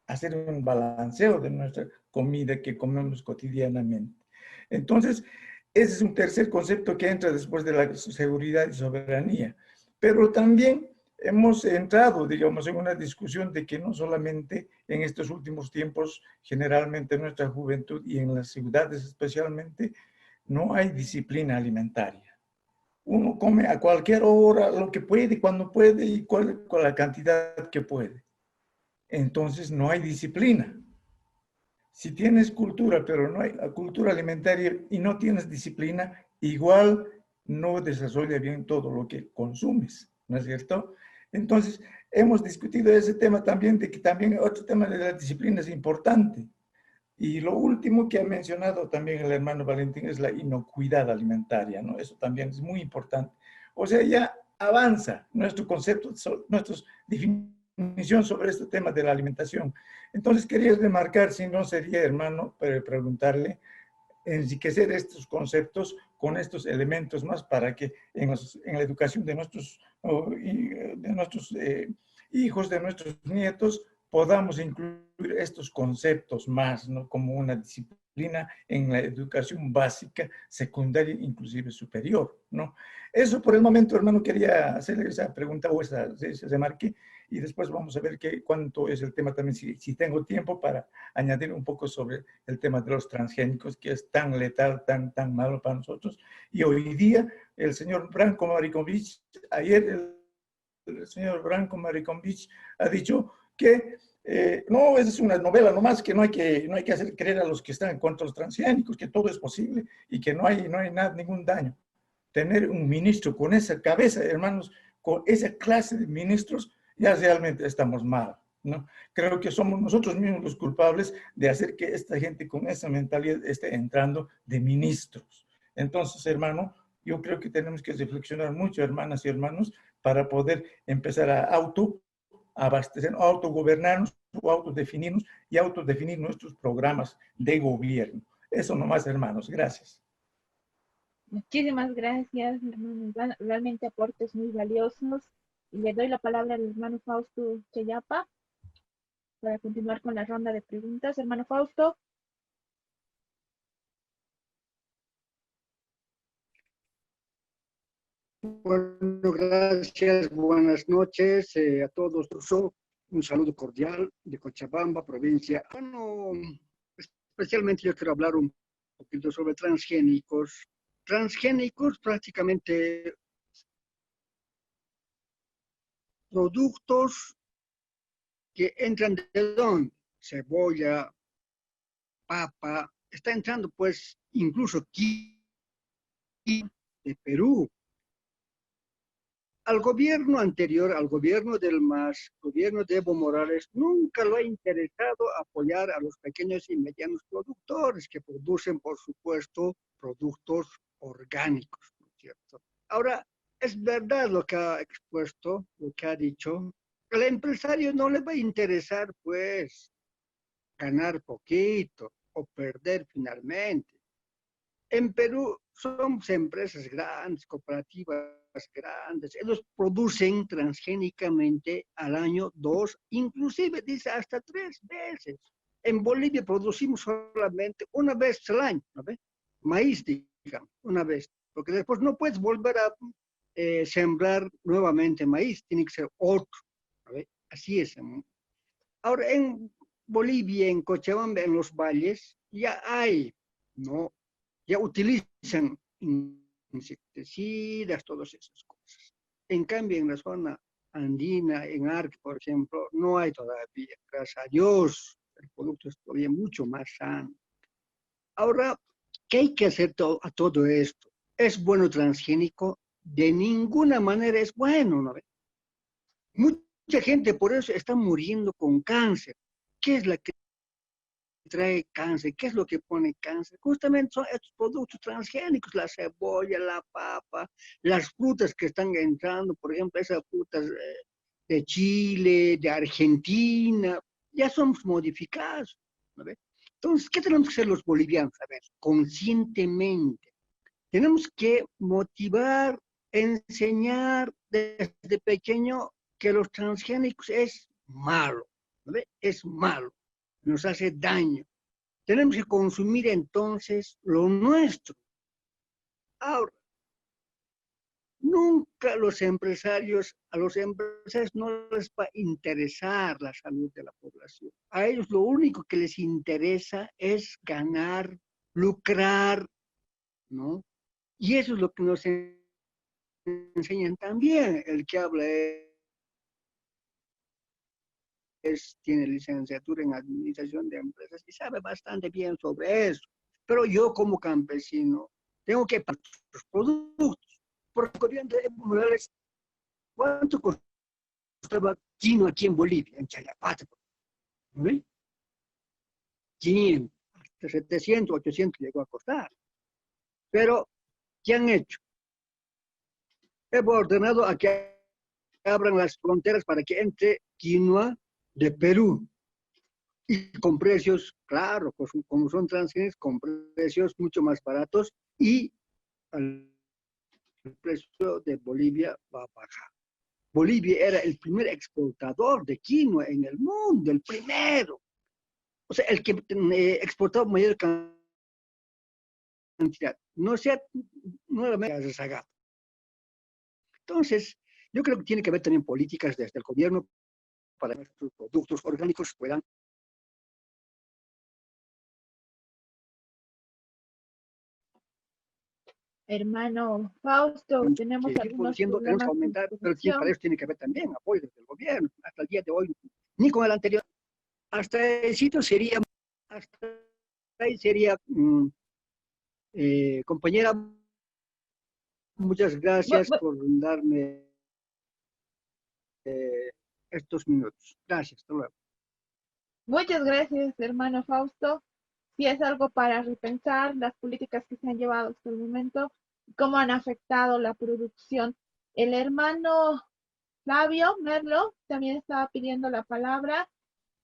hacer un balanceo de nuestra comida que comemos cotidianamente. Entonces, ese es un tercer concepto que entra después de la seguridad y soberanía. Pero también hemos entrado, digamos, en una discusión de que no solamente en estos últimos tiempos, generalmente en nuestra juventud y en las ciudades especialmente, no hay disciplina alimentaria. Uno come a cualquier hora, lo que puede, cuando puede y con la cantidad que puede. Entonces no hay disciplina. Si tienes cultura, pero no hay cultura alimentaria y no tienes disciplina, igual no desarrolla bien todo lo que consumes, ¿no es cierto? Entonces, hemos discutido ese tema también, de que también otro tema de la disciplina es importante. Y lo último que ha mencionado también el hermano Valentín es la inocuidad alimentaria, ¿no? Eso también es muy importante. O sea, ya avanza nuestro concepto, nuestras definición sobre este tema de la alimentación. Entonces quería remarcar, si no sería, hermano, preguntarle, enriquecer estos conceptos con estos elementos más para que en la educación de nuestros, hijos, de nuestros nietos, podamos incluir estos conceptos más, ¿no? Como una disciplina en la educación básica, secundaria, inclusive superior, ¿no? Eso por el momento, hermano, quería hacerle esa pregunta o ese remarque, y después vamos a ver cuánto es el tema también, si tengo tiempo para añadir un poco sobre el tema de los transgénicos, que es tan letal, tan malo para nosotros. Y hoy día el señor Branko Marikovich, ayer el señor Branko Marikovich ha dicho que no, esa es una novela nomás, que no hay que hacer creer a los que están en contra de los transgénicos, que todo es posible y que no hay nada, ningún daño. Tener un ministro con esa cabeza, hermanos, con esa clase de ministros, ya realmente estamos mal, ¿no? Creo que somos nosotros mismos los culpables de hacer que esta gente con esa mentalidad esté entrando de ministros. Entonces, hermano, yo creo que tenemos que reflexionar mucho, hermanas y hermanos, para poder empezar a abastecer, autogobernarnos o autodefinirnos y autodefinir nuestros programas de gobierno. Eso nomás, hermanos. Gracias. Muchísimas gracias, hermano. Realmente aportes muy valiosos. Y le doy la palabra al hermano Fausto Cheyapa para continuar con la ronda de preguntas. Hermano Fausto. Bueno, gracias. Buenas noches a todos. Un saludo cordial de Cochabamba, provincia. Bueno, especialmente yo quiero hablar un poquito sobre transgénicos. Transgénicos, prácticamente productos que entran de dónde? Cebolla, papa, está entrando pues incluso aquí de Perú. Al gobierno anterior, al gobierno del MAS, gobierno de Evo Morales, nunca lo ha interesado apoyar a los pequeños y medianos productores que producen, por supuesto, productos orgánicos, ¿no es cierto? Ahora, es verdad lo que ha expuesto, lo que ha dicho. Al empresario no le va a interesar, pues, ganar poquito o perder finalmente. En Perú somos empresas grandes, cooperativas grandes. Ellos producen transgénicamente al año 2, inclusive dice hasta 3 veces. En Bolivia producimos solamente una vez al año, ¿no ve? Maíz, digamos, una vez. Porque después no puedes volver a sembrar nuevamente maíz, tiene que ser otro, ¿no ve? Así es. Ahora, en Bolivia, en Cochabamba, en los valles, ya hay, ¿no? Ya utilizan insecticidas, todas esas cosas. En cambio, en la zona andina, en Arque, por ejemplo, no hay todavía, gracias a Dios, el producto es todavía mucho más sano. Ahora, ¿qué hay que hacer a todo esto? ¿Es bueno transgénico? De ninguna manera es bueno, ¿no? Mucha gente por eso está muriendo con cáncer. ¿Qué es la trae cáncer. ¿Qué es lo que pone cáncer? Justamente son estos productos transgénicos, la cebolla, la papa, las frutas que están entrando, por ejemplo, esas frutas de Chile, de Argentina, ya son modificadas, ¿no ve? Entonces, ¿qué tenemos que hacer los bolivianos? A ver, conscientemente. Tenemos que motivar, enseñar desde pequeño que los transgénicos es malo, ¿no ve? Es malo, nos hace daño. Tenemos que consumir entonces lo nuestro. Ahora, nunca a los empresarios no les va a interesar la salud de la población. A ellos lo único que les interesa es ganar, lucrar, ¿no? Y eso es lo que nos enseñan también. El que habla tiene licenciatura en administración de empresas y sabe bastante bien sobre eso. Pero yo como campesino tengo que pagar los productos. Por corriente de Evo Morales, ¿cuánto costaba quinoa aquí en Bolivia, en Chayapata? ¿No ve? 500, hasta 700, 800 llegó a costar. Pero, ¿qué han hecho? He ordenado a que abran las fronteras para que entre quinoa de Perú. Y con precios, claro, pues, como son transgénicos, con precios mucho más baratos y el precio de Bolivia va a bajar. Bolivia era el primer exportador de quinoa en el mundo, el primero. O sea, el que exportaba mayor cantidad. No era rezagado. Entonces, yo creo que tiene que haber también políticas desde el gobierno para que nuestros productos orgánicos puedan. Hermano Fausto, tenemos Seguir algunos produciendo, tenemos que problemas con aumentar, la pero para conexión. eso tiene que haber también apoyo desde el gobierno. Hasta el día de hoy, ni con el anterior. Hasta el sitio sería, hasta ahí sería, compañera, muchas gracias por darme estos minutos. Gracias, hasta luego. Muchas gracias, hermano Fausto. Si es algo para repensar las políticas que se han llevado hasta el momento, cómo han afectado la producción. El hermano Flavio Merlo también estaba pidiendo la palabra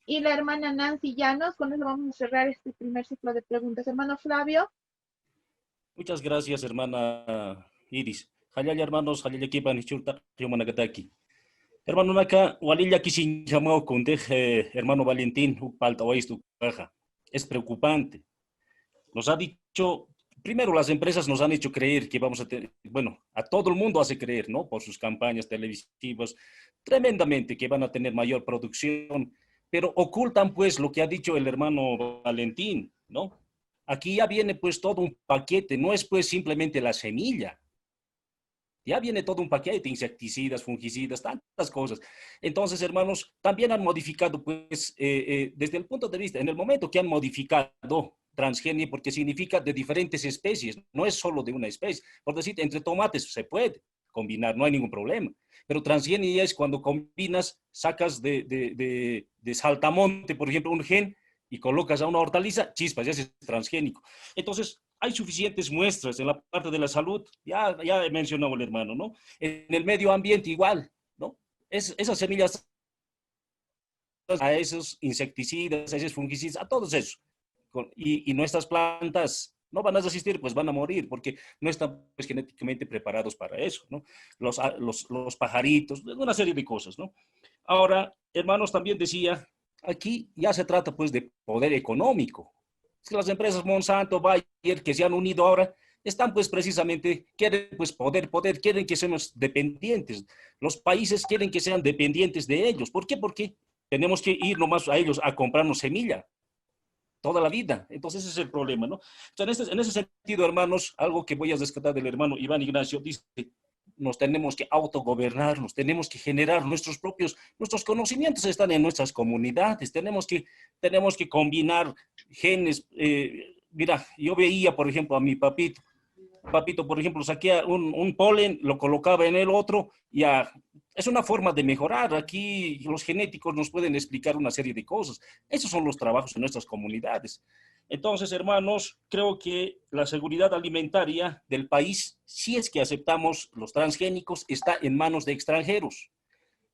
y la hermana Nancy Llanos. Con eso vamos a cerrar este primer ciclo de preguntas. Hermano Flavio. Muchas gracias, hermana Iris. Jalaya, hermanos, jalaya kipan hichurta, yomanakataki. Hermano Naka, walilla kisin llamado con hermano Valentín, upalta tu caja. Es preocupante. Nos ha dicho, primero las empresas nos han hecho creer que vamos a tener, bueno, a todo el mundo hace creer, ¿no? Por sus campañas televisivas, tremendamente que van a tener mayor producción, pero ocultan pues lo que ha dicho el hermano Valentín, ¿no? Aquí ya viene pues todo un paquete, no es pues simplemente la semilla. Ya viene todo un paquete, insecticidas, fungicidas, tantas cosas. Entonces, hermanos, también han modificado, pues, desde el punto de vista, en el momento que han modificado transgenia, porque significa de diferentes especies, no es solo de una especie. Por decir, entre tomates se puede combinar, no hay ningún problema. Pero transgenia es cuando combinas, sacas de saltamonte, por ejemplo, un gen y colocas a una hortaliza, chispas, ya es transgénico. Entonces, hay suficientes muestras en la parte de la salud, ya he mencionado el hermano, ¿no? En el medio ambiente igual, ¿no? Esas semillas, a esos insecticidas, a esos fungicidas, a todos esos. Y nuestras plantas no van a resistir, pues van a morir, porque no están pues, genéticamente preparados para eso, ¿no? Los pajaritos, una serie de cosas, ¿no? Ahora, hermanos, también decía, aquí ya se trata pues de poder económico. Es que las empresas Monsanto, Bayer, que se han unido ahora, están pues precisamente, quieren pues poder, quieren que seamos dependientes. Los países quieren que sean dependientes de ellos. ¿Por qué? Porque tenemos que ir nomás a ellos a comprarnos semilla toda la vida. Entonces ese es el problema, ¿no? Entonces, en ese sentido, hermanos, algo que voy a rescatar del hermano Iván Ignacio, dice, nos tenemos que autogobernar, nos tenemos que generar nuestros conocimientos están en nuestras comunidades, tenemos que combinar genes. Mira, yo veía, por ejemplo, a mi papito, por ejemplo, saqué un polen, lo colocaba en el otro, ya Es una forma de mejorar. Aquí los genéticos nos pueden explicar una serie de cosas. Esos son los trabajos en nuestras comunidades. Entonces, hermanos, creo que la seguridad alimentaria del país, si es que aceptamos los transgénicos, está en manos de extranjeros.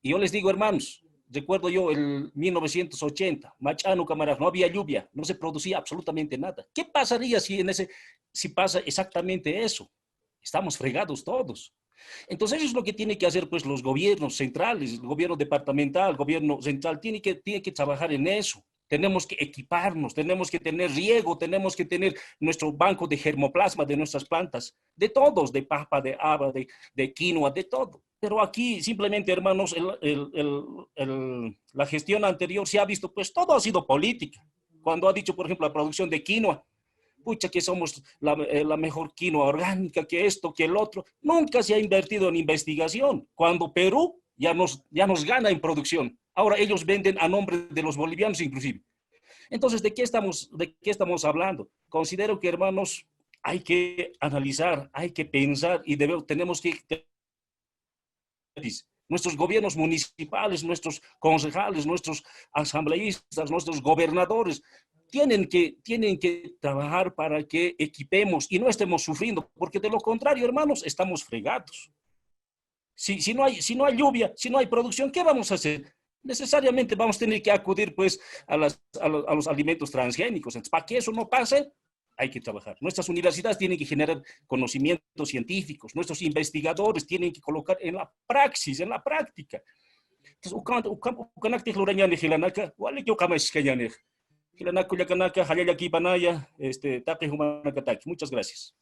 Y yo les digo, hermanos, recuerdo yo el 1980, Machano, camarada, no había lluvia, no se producía absolutamente nada. ¿Qué pasaría si pasa exactamente eso? Estamos fregados todos. Entonces eso es lo que tiene que hacer pues los gobiernos centrales, el gobierno departamental, el gobierno central, tiene que trabajar en eso. Tenemos que equiparnos, tenemos que tener riego, tenemos que tener nuestro banco de germoplasma de nuestras plantas, de todos, de papa, de haba, de quinoa, de todo. Pero aquí simplemente, hermanos, la gestión anterior se ha visto, pues todo ha sido política. Cuando ha dicho, por ejemplo, la producción de quinoa, pucha que somos la mejor quinoa orgánica, que esto, que el otro. Nunca se ha invertido en investigación, cuando Perú ya nos gana en producción. Ahora ellos venden a nombre de los bolivianos inclusive. Entonces, ¿de qué estamos hablando? Considero que, hermanos, hay que analizar, hay que pensar y tenemos que... Nuestros gobiernos municipales, nuestros concejales, nuestros asambleístas, nuestros gobernadores, tienen que trabajar para que equipemos y no estemos sufriendo, porque de lo contrario, hermanos, estamos fregados. Si no hay lluvia, si no hay producción, ¿qué vamos a hacer? Necesariamente vamos a tener que acudir pues a los alimentos transgénicos. Entonces, para que eso no pase, hay que trabajar. Nuestras universidades tienen que generar conocimientos científicos, nuestros investigadores tienen que colocar en la praxis, en la práctica. Entonces, muchas gracias.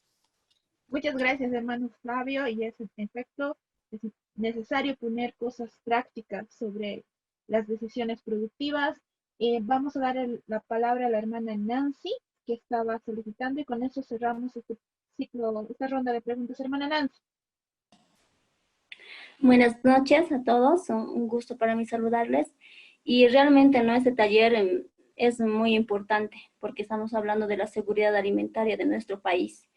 Muchas gracias, hermano Flavio, y es en efecto es necesario poner cosas prácticas sobre las decisiones productivas. Vamos a dar la palabra a la hermana Nancy, que estaba solicitando, y con eso cerramos este ciclo, esta ronda de preguntas. Hermana Nancy. Buenas noches a todos, un gusto para mí saludarles. Y realmente no, este taller es muy importante porque estamos hablando de la seguridad alimentaria de nuestro país.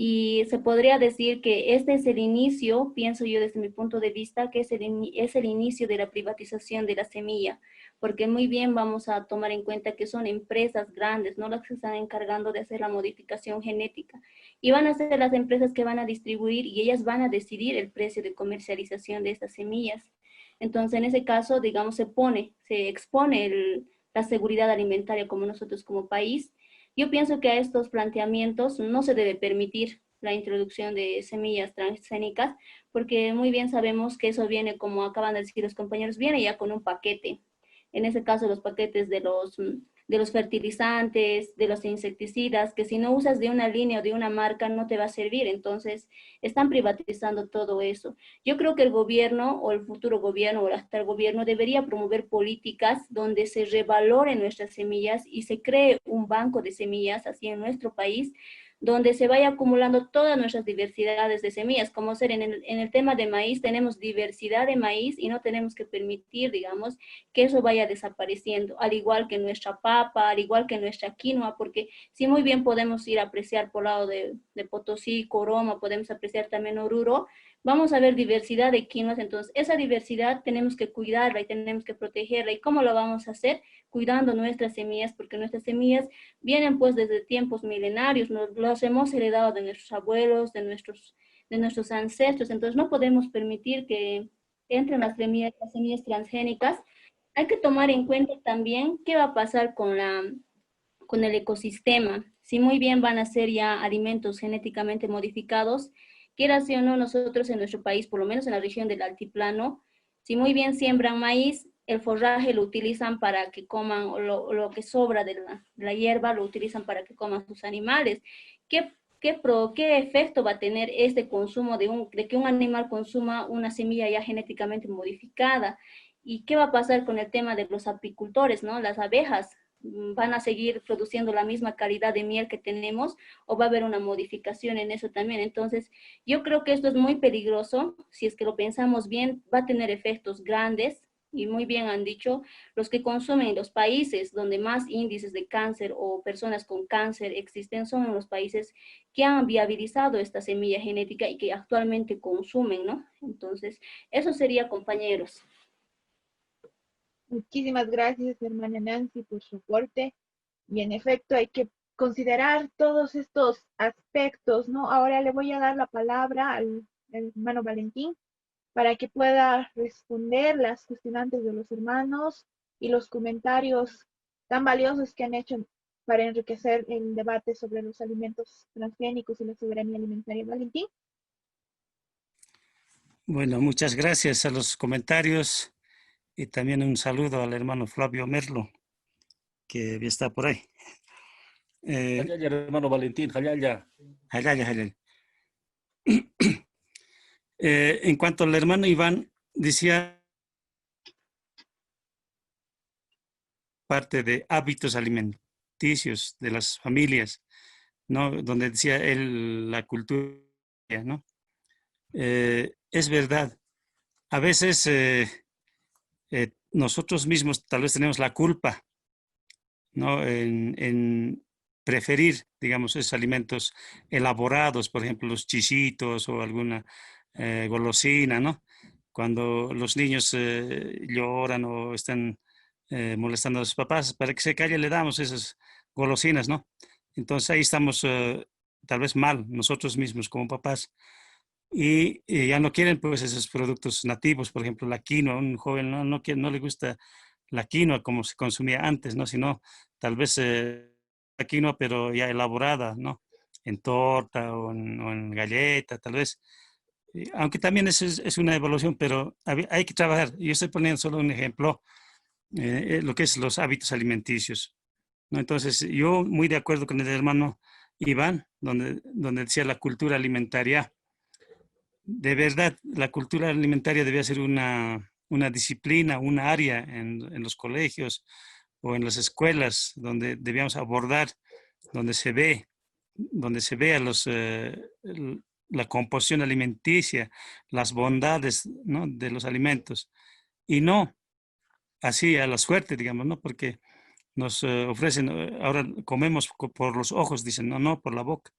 Y se podría decir que este es el inicio, pienso yo desde mi punto de vista, que es el inicio de la privatización de la semilla, porque muy bien vamos a tomar en cuenta que son empresas grandes, no las que están encargando de hacer la modificación genética, y van a ser las empresas que van a distribuir y ellas van a decidir el precio de comercialización de estas semillas. Entonces, en ese caso, digamos, se expone la seguridad alimentaria como nosotros como país. Yo pienso que a estos planteamientos no se debe permitir la introducción de semillas transgénicas, porque muy bien sabemos que eso viene, como acaban de decir los compañeros, viene ya con un paquete. En ese caso, los paquetes de los fertilizantes, de los insecticidas, que si no usas de una línea o de una marca no te va a servir. Entonces, están privatizando todo eso. Yo creo que el gobierno o el futuro gobierno o el actual gobierno debería promover políticas donde se revaloren nuestras semillas y se cree un banco de semillas así en nuestro país, donde se vaya acumulando todas nuestras diversidades de semillas, como ser en el tema de maíz, tenemos diversidad de maíz y no tenemos que permitir, digamos, que eso vaya desapareciendo, al igual que nuestra papa, al igual que nuestra quinoa, porque si muy bien podemos ir a apreciar por lado de Potosí, Coroma, podemos apreciar también Oruro, vamos a ver diversidad de quinoas. Entonces esa diversidad tenemos que cuidarla y tenemos que protegerla. ¿Y cómo lo vamos a hacer? Cuidando nuestras semillas, porque nuestras semillas vienen pues desde tiempos milenarios, los hemos heredado de nuestros abuelos, de nuestros ancestros. Entonces no podemos permitir que entren las semillas transgénicas. Hay que tomar en cuenta también qué va a pasar con el ecosistema. Si muy bien van a ser ya alimentos genéticamente modificados, quiera sí o no, nosotros en nuestro país, por lo menos en la región del altiplano, si muy bien siembran maíz, el forraje lo utilizan para que coman, o lo que sobra de la hierba lo utilizan para que coman sus animales. ¿Qué efecto va a tener este consumo de que un animal consuma una semilla ya genéticamente modificada? ¿Y qué va a pasar con el tema de los apicultores, ¿no? Las abejas, ¿van a seguir produciendo la misma calidad de miel que tenemos o va a haber una modificación en eso también? Entonces, yo creo que esto es muy peligroso. Si es que lo pensamos bien, va a tener efectos grandes Y muy bien han dicho, los que consumen en los países donde más índices de cáncer o personas con cáncer existen son en los países que han viabilizado esta semilla genética y que actualmente consumen, ¿no? Entonces, eso sería, compañeros. Muchísimas gracias, hermana Nancy, por su aporte. Y en efecto, hay que considerar todos estos aspectos, ¿no? Ahora le voy a dar la palabra al hermano Valentín para que pueda responder las cuestionantes de los hermanos y los comentarios tan valiosos que han hecho para enriquecer el debate sobre los alimentos transgénicos y la soberanía alimentaria. Valentín. Bueno, muchas gracias a los comentarios y también un saludo al hermano Flavio Merlo, que está por ahí. Hayaya, hermano Valentín, hayaya. En cuanto al hermano Iván, decía parte de hábitos alimenticios de las familias, ¿no? Donde decía él la cultura, ¿no? Es verdad, a veces nosotros mismos tal vez tenemos la culpa, ¿no? En preferir, digamos, esos alimentos elaborados, por ejemplo, los chisitos o alguna golosina, ¿no? Cuando los niños lloran o están molestando a sus papás, para que se calle le damos esas golosinas, ¿no? Entonces ahí estamos tal vez mal nosotros mismos como papás y ya no quieren pues esos productos nativos, por ejemplo la quinoa, un joven no le gusta la quinoa como se consumía antes, ¿no? Sino tal vez la quinoa pero ya elaborada, ¿no? En torta o en galleta, tal vez. Aunque también eso es una evolución, pero hay que trabajar. Yo estoy poniendo solo un ejemplo, lo que es los hábitos alimenticios, ¿no? Entonces, yo muy de acuerdo con el hermano Iván, donde decía la cultura alimentaria. De verdad, la cultura alimentaria debía ser una disciplina, una área en los colegios o en las escuelas donde debíamos abordar, donde se vea la composición alimenticia, las bondades, ¿no? de los alimentos. Y no así a la suerte, digamos, ¿no? Porque nos ofrecen, ahora comemos por los ojos, dicen, no por la boca,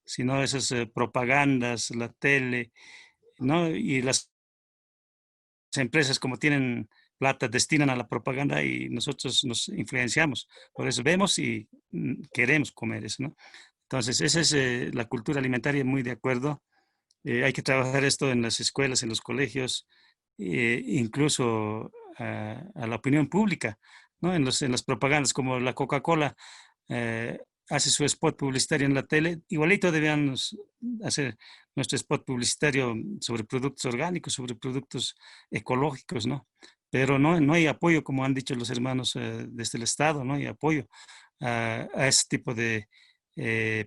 sino esas propagandas, la tele, ¿no? Y las empresas como tienen plata destinan a la propaganda y nosotros nos influenciamos. Por eso vemos y queremos comer eso, ¿no? Entonces, esa es la cultura alimentaria, muy de acuerdo. Hay que trabajar esto en las escuelas, en los colegios, incluso a la opinión pública, ¿no? En las propagandas, como la Coca-Cola hace su spot publicitario en la tele, igualito debíamos hacer nuestro spot publicitario sobre productos orgánicos, sobre productos ecológicos, ¿no? Pero no hay apoyo, como han dicho los hermanos desde el Estado, no hay apoyo a ese tipo de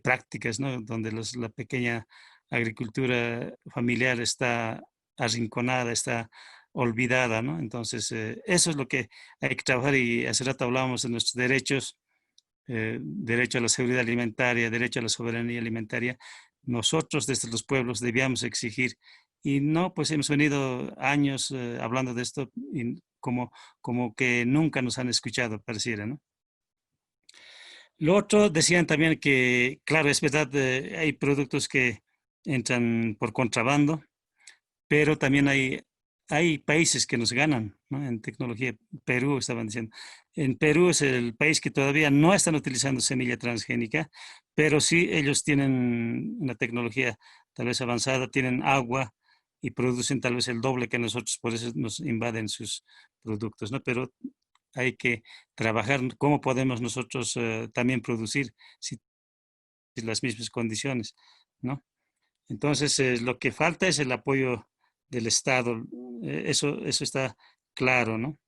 prácticas, ¿no? Donde la pequeña agricultura familiar está arrinconada, está olvidada, ¿no? Entonces, eso es lo que hay que trabajar y hace rato hablábamos de nuestros derechos, derecho a la seguridad alimentaria, derecho a la soberanía alimentaria. Nosotros desde los pueblos debíamos exigir y no, pues hemos venido años hablando de esto y como que nunca nos han escuchado, pareciera, ¿no? Lo otro, decían también que, claro, es verdad, hay productos que entran por contrabando, pero también hay países que nos ganan, ¿no? En tecnología. Perú, estaban diciendo. En Perú es el país que todavía no están utilizando semilla transgénica, pero sí ellos tienen una tecnología tal vez avanzada, tienen agua y producen tal vez el doble que nosotros, por eso nos invaden sus productos, ¿no? Pero hay que trabajar cómo podemos nosotros también producir si las mismas condiciones, ¿no? Entonces, lo que falta es el apoyo del Estado. Eso está claro, ¿no?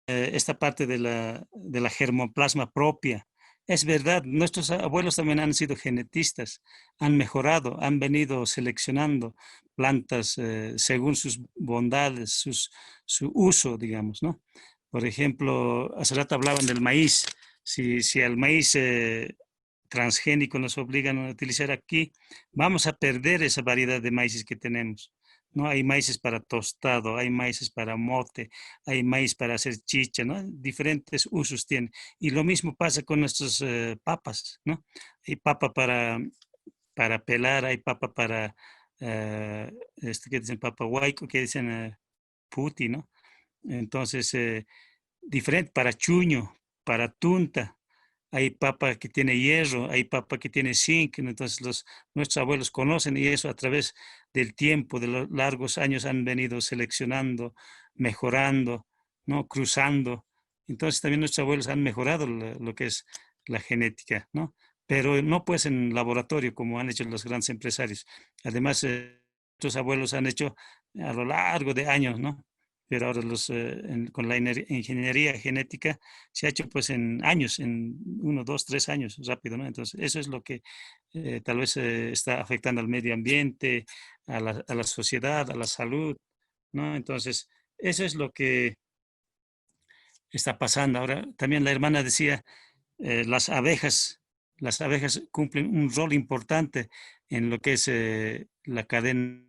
Esta parte de la germoplasma propia. Es verdad, nuestros abuelos también han sido genetistas, han mejorado, han venido seleccionando plantas según sus bondades, su uso, digamos, ¿no? Por ejemplo, hace rato hablaban del maíz. Si al maíz transgénico nos obligan a utilizar aquí, vamos a perder esa variedad de maíces que tenemos. ¿no? Hay maíces para tostado, hay maíces para mote, hay maíz para hacer chicha, ¿no? Diferentes usos tiene. Y lo mismo pasa con nuestras papas, ¿no? Hay papa para pelar, hay papa para, que dicen papa huayco, que dicen puti, ¿no? Entonces, diferente para chuño, para tunta. Hay papa que tiene hierro, hay papa que tiene zinc, ¿no? Entonces nuestros abuelos conocen y eso a través del tiempo, de los largos años han venido seleccionando, mejorando, ¿no? Cruzando. Entonces también nuestros abuelos han mejorado lo que es la genética, ¿no? Pero no pues en laboratorio como han hecho los grandes empresarios. Además, nuestros abuelos han hecho a lo largo de años, ¿no? Pero ahora con la ingeniería genética se ha hecho pues en años, en 1, 2, 3 años, rápido, ¿no? Entonces, eso es lo que tal vez está afectando al medio ambiente, a la sociedad, a la salud, ¿no? Entonces, eso es lo que está pasando. Ahora, también la hermana decía, las abejas cumplen un rol importante en lo que es la cadena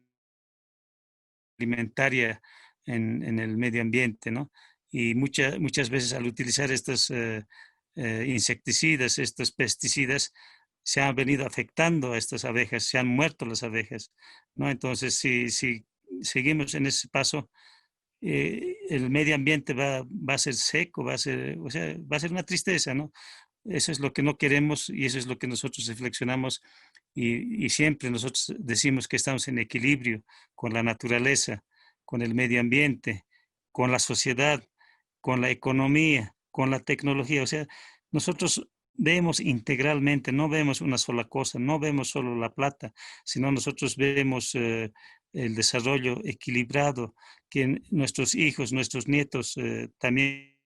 alimentaria en el medio ambiente, ¿no? Y muchas veces al utilizar estos insecticidas, estos pesticidas, se han venido afectando a estas abejas, se han muerto las abejas, ¿no? Entonces, si seguimos en ese paso, el medio ambiente va a ser seco, o sea, va a ser una tristeza, ¿no? Eso es lo que no queremos y eso es lo que nosotros reflexionamos y siempre nosotros decimos que estamos en equilibrio con la naturaleza, con el medio ambiente, con la sociedad, con la economía, con la tecnología. O sea, nosotros vemos integralmente, no vemos una sola cosa, no vemos solo la plata, sino nosotros vemos el desarrollo equilibrado que nuestros hijos, nuestros nietos también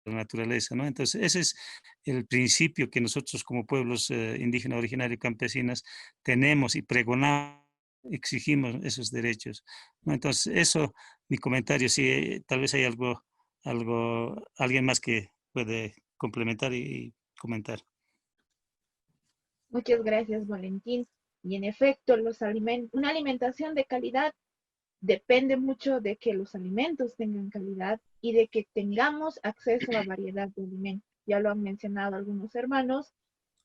la naturaleza, ¿no? Entonces, ese es el principio que nosotros como pueblos indígenas, originarios, campesinas, tenemos y pregonamos, exigimos esos derechos, ¿no? Entonces, eso, mi comentario, si tal vez hay alguien más que puede complementar y comentar. Muchas gracias, Valentín. Y en efecto, una alimentación de calidad depende mucho de que los alimentos tengan calidad y de que tengamos acceso a variedad de alimentos. Ya lo han mencionado algunos hermanos,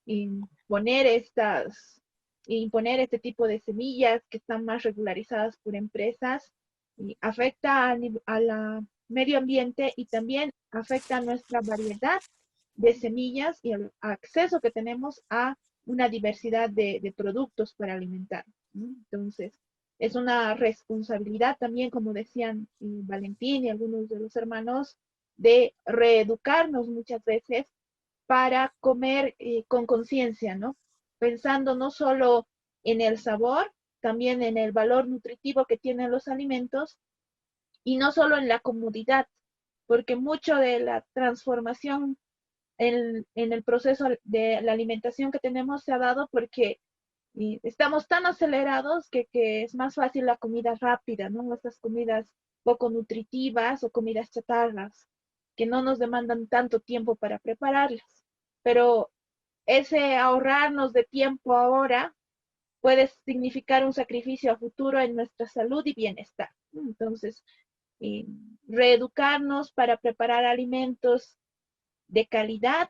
imponer este tipo de semillas que están más regularizadas por empresas y afecta a la medio ambiente y también afecta a nuestra variedad de semillas y el acceso que tenemos a una diversidad de productos para alimentar, ¿no? Entonces, es una responsabilidad también, como decían Valentín y algunos de los hermanos, de reeducarnos muchas veces para comer con conciencia, ¿no? Pensando no solo en el sabor, también en el valor nutritivo que tienen los alimentos y no solo en la comodidad, porque mucho de la transformación en el proceso de la alimentación que tenemos se ha dado porque estamos tan acelerados que es más fácil la comida rápida, ¿no? Estas comidas poco nutritivas o comidas chatarras que no nos demandan tanto tiempo para prepararlas. Pero ese ahorrarnos de tiempo ahora puede significar un sacrificio a futuro en nuestra salud y bienestar. Entonces, eh, reeducarnos para preparar alimentos de calidad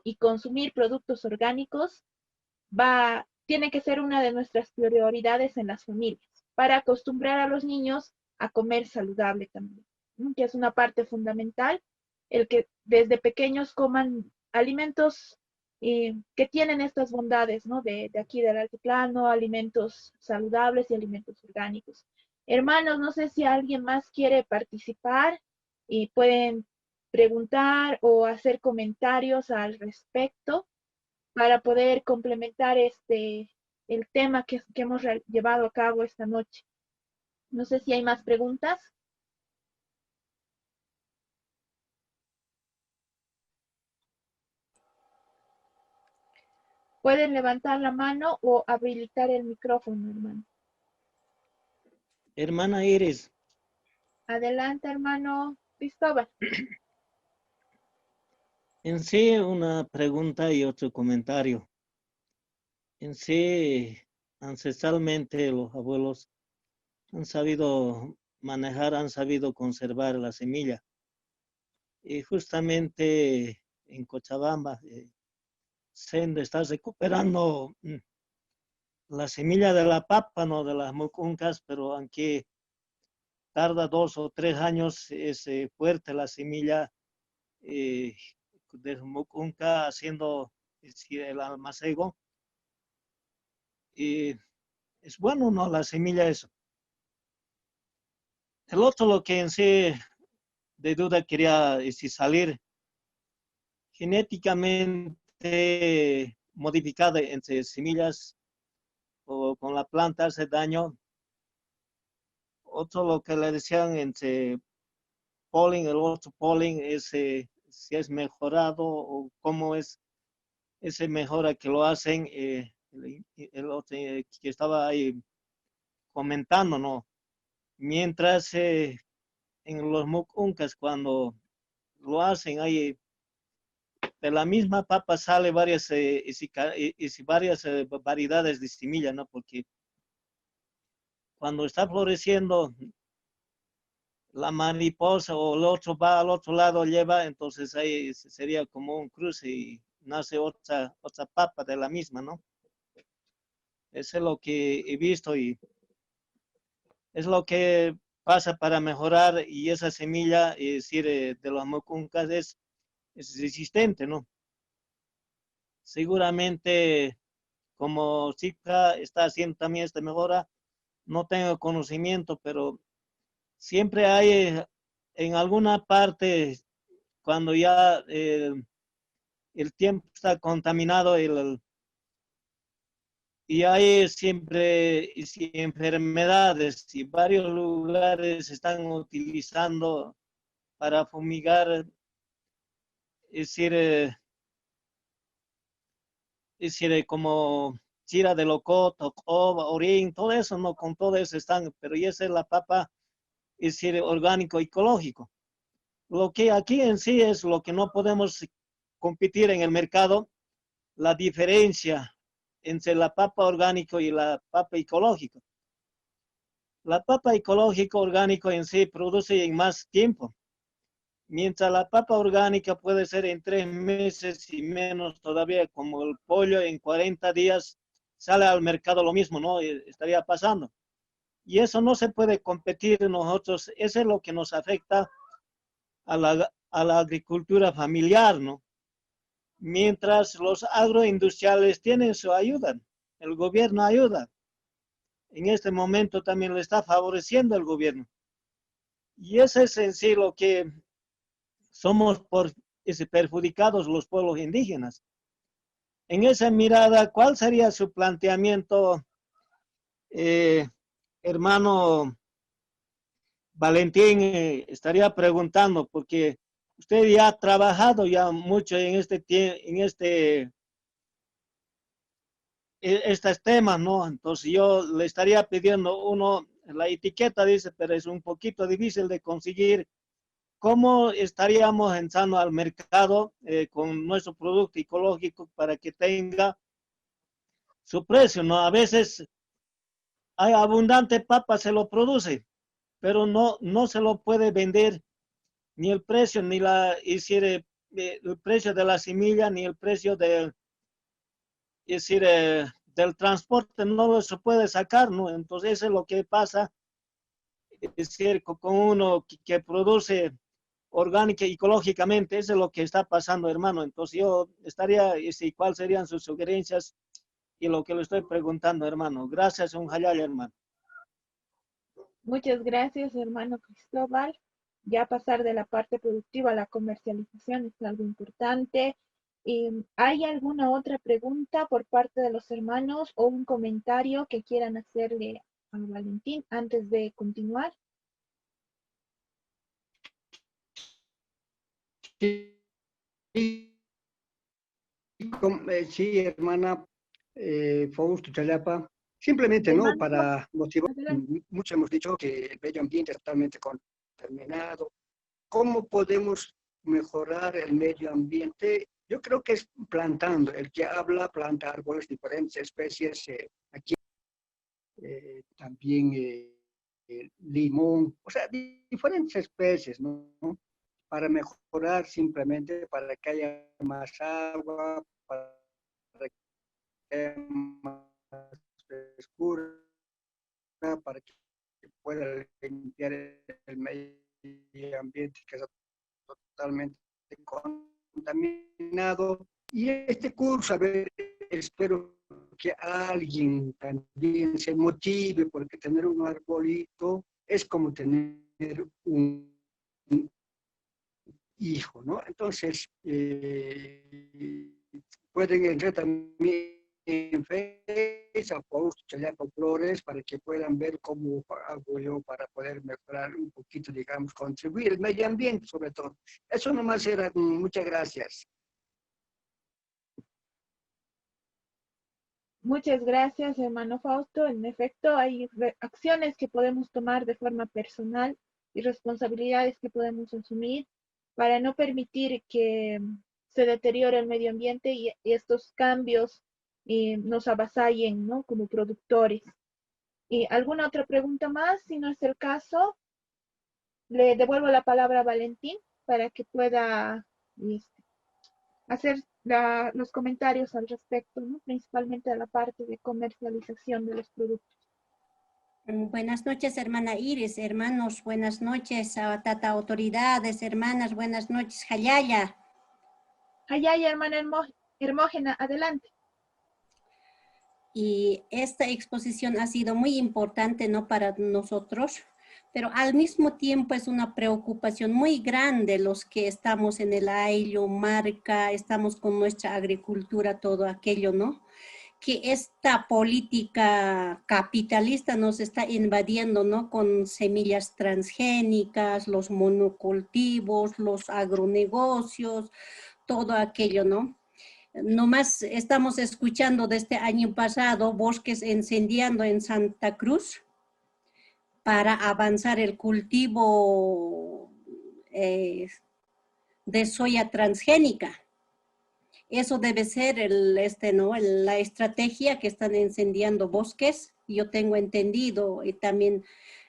y consumir productos orgánicos tiene que ser una de nuestras prioridades en las familias, para acostumbrar a los niños a comer saludable también, ¿no? Que es una parte fundamental, el que desde pequeños coman alimentos que tienen estas bondades, ¿no? De aquí del altiplano, alimentos saludables y alimentos orgánicos. Hermanos, no sé si alguien más quiere participar y pueden preguntar o hacer comentarios al respecto para poder complementar el tema que hemos llevado a cabo esta noche. No sé si hay más preguntas. Pueden levantar la mano o habilitar el micrófono, hermano. Hermana Iris, Adelante, hermano Cristóbal. en sí una pregunta y otro comentario. En sí, ancestralmente los abuelos han sabido manejar, han sabido conservar la semilla. Y justamente en Cochabamba, Sendo está recuperando la semilla de la papa, no de las mucuncas, pero aunque tarda 2 o 3 años, es fuerte la semilla de mucunca haciendo el almacego. Y es bueno, ¿no? La semilla eso. El otro, lo que en sí de duda quería salir genéticamente modificada entre semillas o con la planta hace daño. Otro, lo que le decían entre polen, el otro polen, si es mejorado o cómo es ese mejora que lo hacen, el otro que estaba ahí comentando, ¿no? Mientras en los mucuncas, cuando lo hacen ahí, de la misma papa sale varias, varias variedades de semilla, ¿no? Porque cuando está floreciendo, la mariposa o el otro va al otro lado, lleva, entonces ahí sería como un cruce y nace otra papa de la misma, ¿no? Eso es lo que he visto y es lo que pasa para mejorar, y esa semilla, es decir, de los mucuncas es resistente, ¿no? Seguramente, como Zika está haciendo también esta mejora, no tengo conocimiento, pero siempre hay en alguna parte, cuando ya el tiempo está contaminado y hay siempre enfermedades, y varios lugares están utilizando para fumigar, es decir, como chira de locoto, orín, todo eso, no, con todo eso están, pero y esa es la papa, es decir, orgánico, ecológico. Lo que aquí en sí es lo que no podemos competir en el mercado, la diferencia entre la papa orgánico y la papa ecológica. La papa ecológica orgánico en sí produce en más tiempo, mientras la papa orgánica puede ser en 3 meses y menos todavía, como el pollo en 40 días sale al mercado lo mismo, ¿no? Estaría pasando. Y eso no se puede competir nosotros, eso es lo que nos afecta a la agricultura familiar, ¿no? Mientras los agroindustriales tienen su ayuda, el gobierno ayuda. En este momento también le está favoreciendo el gobierno. Y ese es en sí lo que somos perjudicados los pueblos indígenas. En esa mirada, ¿cuál sería su planteamiento, hermano Valentín? Estaría preguntando, porque usted ya ha trabajado ya mucho en estos temas, ¿no? Entonces yo le estaría pidiendo la etiqueta dice, pero es un poquito difícil de conseguir. ¿Cómo estaríamos entrando al mercado con nuestro producto ecológico para que tenga su precio, ¿no? A veces hay abundante papa, se lo produce, pero no se lo puede vender, ni el precio, ni el precio de la semilla, ni el precio del transporte, no se puede sacar, ¿no? Entonces eso es lo que pasa, es decir, con uno que produce orgánica y ecológicamente, eso es lo que está pasando, hermano. Entonces yo estaría, ¿cuáles serían sus sugerencias? Y lo que le estoy preguntando, hermano. Gracias, un hayal, hermano. Muchas gracias, hermano Cristóbal. Ya pasar de la parte productiva a la comercialización es algo importante. ¿Hay alguna otra pregunta por parte de los hermanos o un comentario que quieran hacerle a Valentín antes de continuar? Sí, hermana Fausto Chayapa. Simplemente, ¿no? Hermano, Para motivar, adelante. mucho hemos dicho que el medio ambiente es totalmente contaminado. ¿Cómo podemos mejorar el medio ambiente? Yo creo que es plantando. El que habla planta árboles, diferentes especies. Aquí también limón, o sea, diferentes especies, ¿no? Para mejorar simplemente, para que haya más agua, para que haya más frescura, para que pueda limpiar el medio ambiente que está totalmente contaminado. Y este curso, a ver, espero que alguien también se motive, porque tener un arbolito es como tener un hijo, ¿no? Entonces, pueden entrar también en Facebook, post Chalaco Flores, para que puedan ver cómo hago yo para poder mejorar un poquito, digamos, contribuir al medio ambiente sobre todo. Eso nomás era. Muchas gracias. Muchas gracias, hermano Fausto. En efecto, hay acciones que podemos tomar de forma personal y responsabilidades que podemos asumir para no permitir que se deteriore el medio ambiente y estos cambios nos avasallen, ¿no? Como productores. ¿Alguna otra pregunta más? Si no es el caso, le devuelvo la palabra a Valentín para que pueda hacer los comentarios al respecto, ¿no? Principalmente a la parte de comercialización de los productos. Buenas noches, hermana Iris, hermanos, buenas noches, tata autoridades, hermanas, buenas noches, Jayaya. Jayaya, hermana Hermógena, adelante. Y esta exposición ha sido muy importante, ¿no?, para nosotros, pero al mismo tiempo es una preocupación muy grande los que estamos en el Ayllo, Marca, estamos con nuestra agricultura, todo aquello, ¿no? Que esta política capitalista nos está invadiendo, ¿no? Con semillas transgénicas, los monocultivos, los agronegocios, todo aquello, ¿no? Nomás estamos escuchando desde año pasado bosques incendiando en Santa Cruz para avanzar el cultivo de soya transgénica. Eso debe ser la estrategia que están incendiando bosques. Yo tengo entendido y también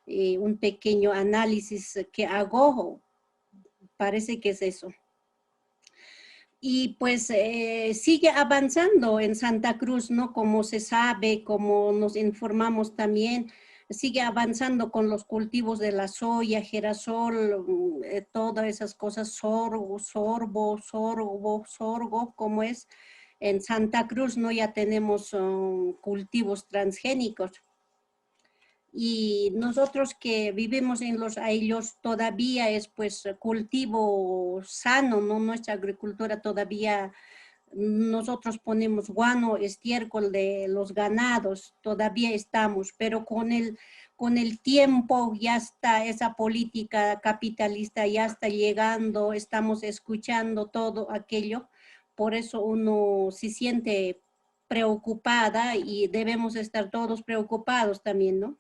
un pequeño análisis que hago, parece que es eso. Y pues sigue avanzando en Santa Cruz, ¿no? Como se sabe, como nos informamos también, sigue avanzando con los cultivos de la soya, girasol, todas esas cosas, sorgo, como es. En Santa Cruz, ¿no? Ya tenemos cultivos transgénicos. Y nosotros que vivimos en los ayllos todavía es pues cultivo sano, ¿no? Nuestra agricultura todavía, nosotros ponemos guano, estiércol de los ganados, todavía estamos, pero con el tiempo ya está esa política capitalista, ya está llegando, estamos escuchando todo aquello, por eso uno se siente preocupada y debemos estar todos preocupados también, ¿no?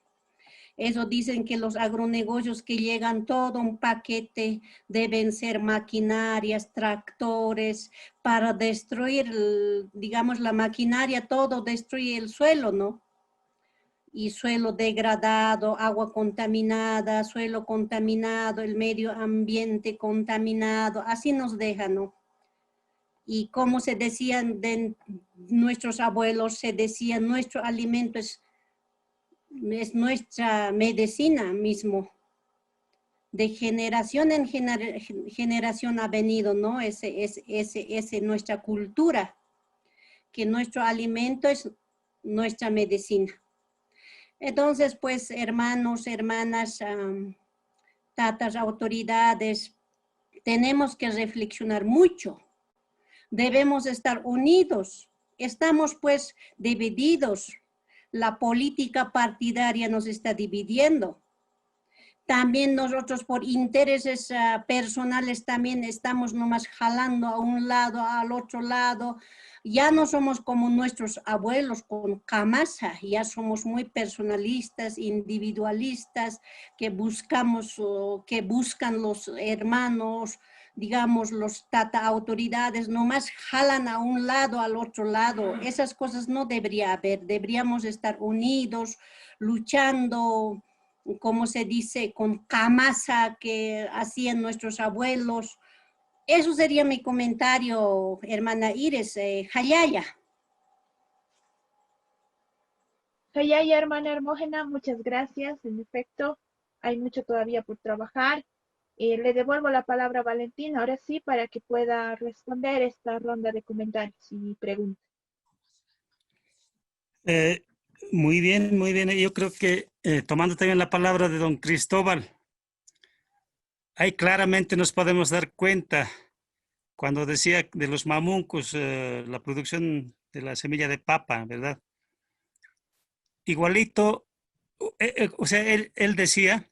Eso dicen que los agronegocios que llegan todo un paquete deben ser maquinarias, tractores, para destruir, digamos, la maquinaria, todo destruye el suelo, ¿no? Y suelo degradado, agua contaminada, suelo contaminado, el medio ambiente contaminado, así nos deja, ¿no? Y como se decían de nuestros abuelos, se decía, nuestro alimento es nuestra medicina mismo. De generación en generación ha venido, ¿no? Ese nuestra cultura, que nuestro alimento es nuestra medicina. Entonces, pues, hermanos, hermanas, tatas, autoridades, tenemos que reflexionar mucho. Debemos estar unidos. Estamos, pues, divididos. La política partidaria nos está dividiendo. También nosotros por intereses personales también estamos nomás jalando a un lado, al otro lado. Ya no somos como nuestros abuelos con camasa, ya somos muy personalistas, individualistas, que buscan los hermanos, digamos, los tata autoridades nomás jalan a un lado, al otro lado. Esas cosas no debería haber. Deberíamos estar unidos, luchando, como se dice, con camasa que hacían nuestros abuelos. Eso sería mi comentario, hermana Iris. Jayaya. Jayaya, hermana Hermógena, muchas gracias. En efecto, hay mucho todavía por trabajar. Le devuelvo la palabra a Valentín, ahora sí, para que pueda responder esta ronda de comentarios y preguntas. Muy bien, muy bien. Yo creo que tomando también la palabra de don Cristóbal, ahí claramente nos podemos dar cuenta cuando decía de los mamuncos, la producción de la semilla de papa, ¿verdad? Igualito, o sea, él decía,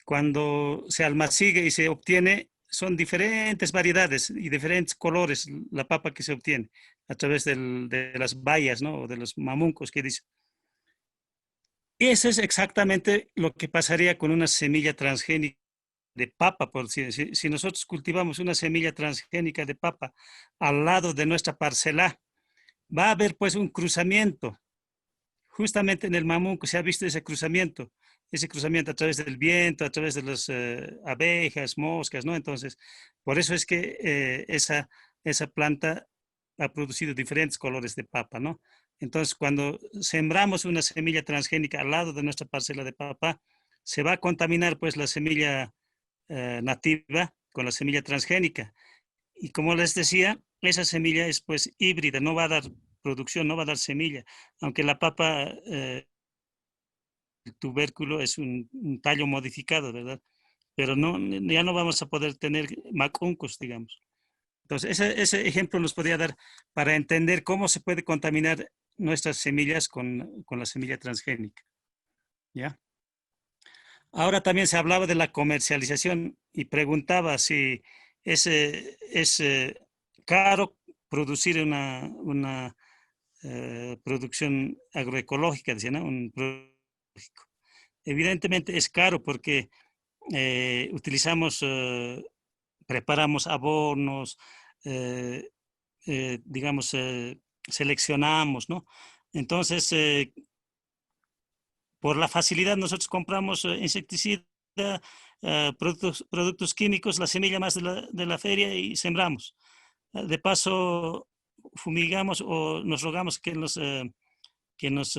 cuando se almaciga y se obtiene, son diferentes variedades y diferentes colores la papa que se obtiene a través de las bayas, ¿no? O de los mamuncos que dice. Eso es exactamente lo que pasaría con una semilla transgénica de papa, por si nosotros cultivamos una semilla transgénica de papa al lado de nuestra parcela, va a haber pues un cruzamiento. Justamente en el mamuco se ha visto ese cruzamiento a través del viento, a través de las abejas, moscas, ¿no? Entonces, por eso es que esa planta ha producido diferentes colores de papa, ¿no? Entonces, cuando sembramos una semilla transgénica al lado de nuestra parcela de papa, se va a contaminar pues la semilla nativa con la semilla transgénica. Y como les decía, esa semilla es pues híbrida, no va a dar producción, no va a dar semilla, aunque la papa, el tubérculo es un tallo modificado, ¿verdad? Pero ya no vamos a poder tener macuncos, digamos. Entonces, ese ejemplo nos podría dar para entender cómo se puede contaminar nuestras semillas con la semilla transgénica. ¿Ya? Ahora también se hablaba de la comercialización y preguntaba si es caro producir una producción agroecológica, decía, ¿no? Evidentemente es caro porque preparamos abonos, digamos, seleccionamos, ¿no? Entonces, por la facilidad nosotros compramos insecticida, productos químicos, la semilla más de la feria y sembramos. De paso, fumigamos o nos rogamos que nos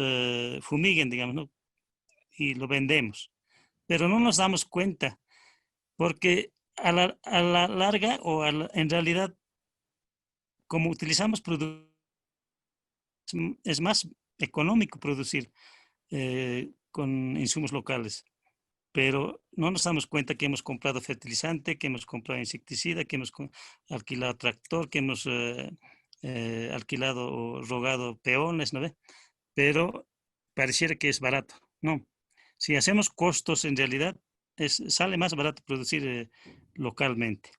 fumiguen, digamos, ¿no? Y lo vendemos. Pero no nos damos cuenta, porque a la larga o en realidad, como utilizamos productos, es más económico producir con insumos locales. Pero no nos damos cuenta que hemos comprado fertilizante, que hemos comprado insecticida, que hemos alquilado tractor, que hemos alquilado o rogado peones, ¿no ve? Pero pareciera que es barato. No. Si hacemos costos, en realidad sale más barato producir localmente,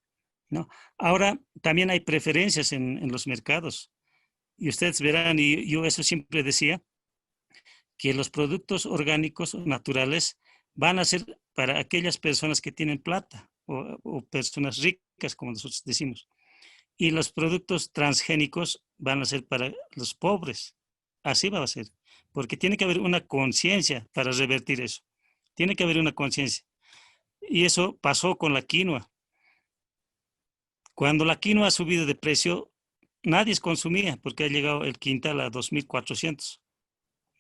¿no? Ahora, también hay preferencias en los mercados. Y ustedes verán, y yo eso siempre decía, que los productos orgánicos naturales van a ser para aquellas personas que tienen plata o personas ricas, como nosotros decimos. Y los productos transgénicos van a ser para los pobres. Así va a ser. Porque tiene que haber una conciencia para revertir eso. Tiene que haber una conciencia. Y eso pasó con la quinoa. Cuando la quinoa ha subido de precio, nadie consumía porque ha llegado el quintal a 2.400,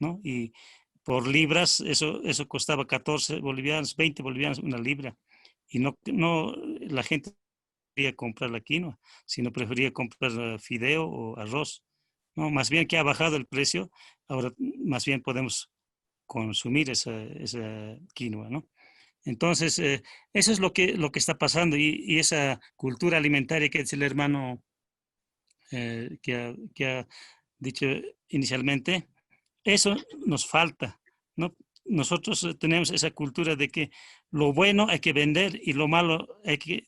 ¿no? Y por libras, eso costaba 14 bolivianos, 20 bolivianos una libra. Y no la gente prefería comprar la quinoa, sino prefería comprar fideo o arroz, ¿no? Más bien que ha bajado el precio, ahora más bien podemos consumir esa quinoa, ¿no? Entonces, eso es lo que está pasando y esa cultura alimentaria que es el hermano que ha dicho inicialmente, eso nos falta, ¿no? Nosotros tenemos esa cultura de que lo bueno hay que vender y lo malo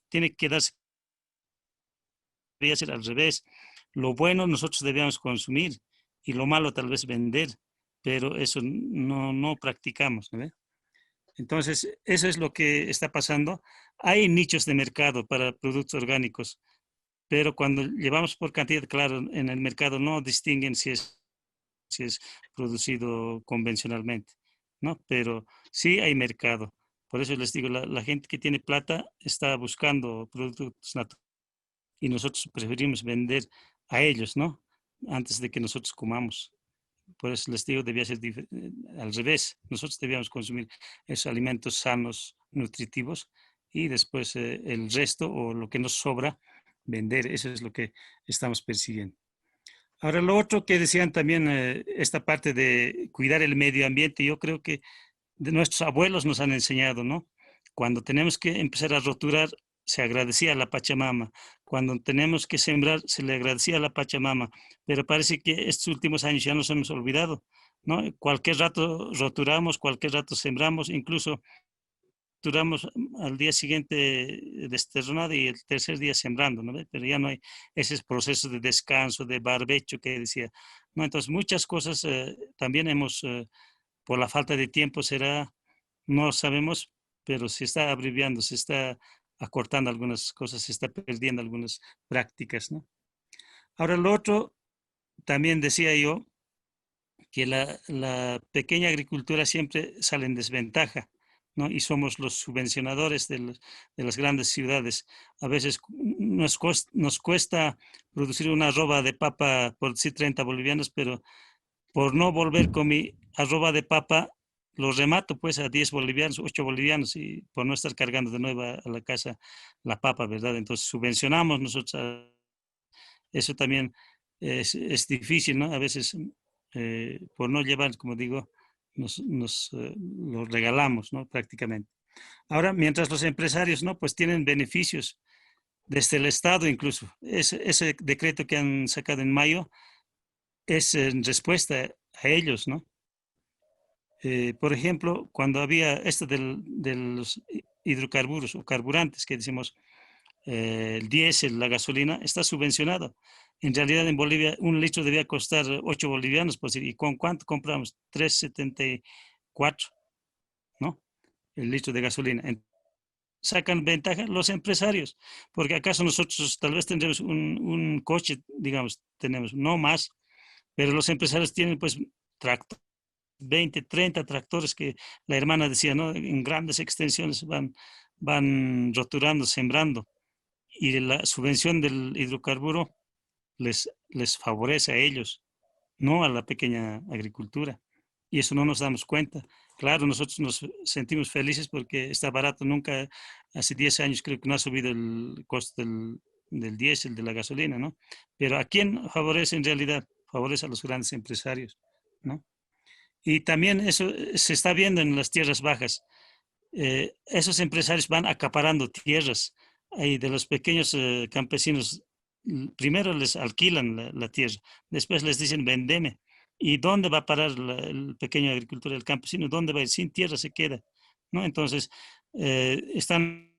tiene que darse, debería ser al revés. Lo bueno nosotros debemos consumir y lo malo tal vez vender, pero eso no practicamos, ¿no? Entonces, eso es lo que está pasando. Hay nichos de mercado para productos orgánicos, pero cuando llevamos por cantidad, claro, en el mercado no distinguen si es producido convencionalmente, ¿no? Pero sí hay mercado. Por eso les digo, la gente que tiene plata está buscando productos naturales y nosotros preferimos vender a ellos, ¿no? Antes de que nosotros comamos. Por eso les digo, debía ser al revés. Nosotros debíamos consumir esos alimentos sanos, nutritivos, y después el resto o lo que nos sobra, vender. Eso es lo que estamos persiguiendo. Ahora, lo otro que decían también, esta parte de cuidar el medio ambiente, yo creo que de nuestros abuelos nos han enseñado, ¿no? Cuando tenemos que empezar a roturar, se agradecía a la Pachamama. Cuando tenemos que sembrar, se le agradecía a la Pachamama. Pero parece que estos últimos años ya nos hemos olvidado, ¿no? Cualquier rato roturamos, cualquier rato sembramos, incluso roturamos al día siguiente desterronado y el tercer día sembrando, ¿no? Pero ya no hay ese proceso de descanso, de barbecho que decía, ¿no? Entonces, muchas cosas también hemos, por la falta de tiempo será, no sabemos, pero se está abreviando, se está acortando algunas cosas, se está perdiendo algunas prácticas, ¿no? Ahora, lo otro, también decía yo, que la pequeña agricultura siempre sale en desventaja, ¿no? Y somos los subvencionadores de las grandes ciudades. A veces nos cuesta producir una arroba de papa por decir 30 bolivianos, pero por no volver con mi arroba de papa, lo remato pues a 10 bolivianos, 8 bolivianos, y por no estar cargando de nuevo a la casa la papa, ¿verdad? Entonces subvencionamos nosotros. Eso también es difícil, ¿no? A veces, por no llevar, como digo, lo regalamos, ¿no? Prácticamente. Ahora, mientras los empresarios, ¿no? Pues tienen beneficios desde el Estado incluso. Ese decreto que han sacado en mayo es en respuesta a ellos, ¿no? Por ejemplo, cuando había esto de los hidrocarburos o carburantes que decimos, el diésel, la gasolina, está subvencionado. En realidad en Bolivia un litro debía costar 8 bolivianos, pues, ¿y con cuánto compramos? 3,74, ¿no? El litro de gasolina. Sacan ventaja los empresarios, porque acaso nosotros tal vez tendremos un coche, digamos, tenemos, no más, pero los empresarios tienen pues tractor, 20, 30 tractores que la hermana decía, ¿no? En grandes extensiones van roturando, sembrando, y la subvención del hidrocarburo les favorece a ellos, no a la pequeña agricultura. Y eso no nos damos cuenta. Claro, nosotros nos sentimos felices porque está barato. Nunca, hace 10 años creo que no ha subido el costo del diésel, de la gasolina, ¿no? Pero ¿a quién favorece en realidad? Favorece a los grandes empresarios, ¿no? Y también eso se está viendo en las tierras bajas. Esos empresarios van acaparando tierras. Y de los pequeños campesinos, primero les alquilan la tierra, después les dicen vendeme. ¿Y dónde va a parar el pequeño agricultor, el campesino? ¿Dónde va a ir? Sin tierra se queda, ¿no? Entonces, están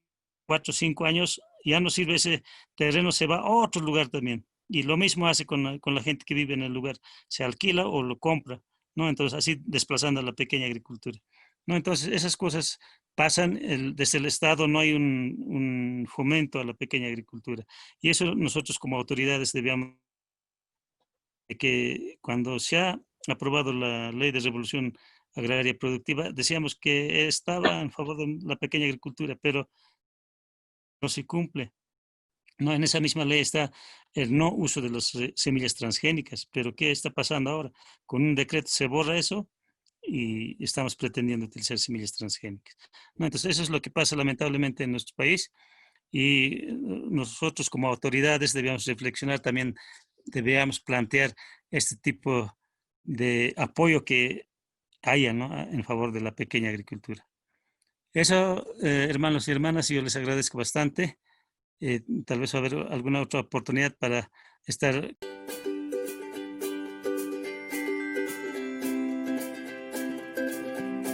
4 o 5 años, ya no sirve ese terreno, se va a otro lugar también. Y lo mismo hace con la gente que vive en el lugar, se alquila o lo compra, ¿no? Entonces, así desplazando a la pequeña agricultura, ¿no? Entonces, esas cosas pasan, desde el Estado no hay un fomento a la pequeña agricultura. Y eso nosotros como autoridades debíamos, que cuando se ha aprobado la ley de revolución agraria productiva, decíamos que estaba en favor de la pequeña agricultura, pero no se cumple. No, en esa misma ley está el no uso de las semillas transgénicas, pero ¿qué está pasando ahora? Con un decreto se borra eso y estamos pretendiendo utilizar semillas transgénicas, ¿no? Entonces eso es lo que pasa lamentablemente en nuestro país, y nosotros como autoridades debíamos reflexionar también, debíamos plantear este tipo de apoyo que haya, ¿no? En favor de la pequeña agricultura. Eso, hermanos y hermanas, yo les agradezco bastante. Tal vez va a haber alguna otra oportunidad para estar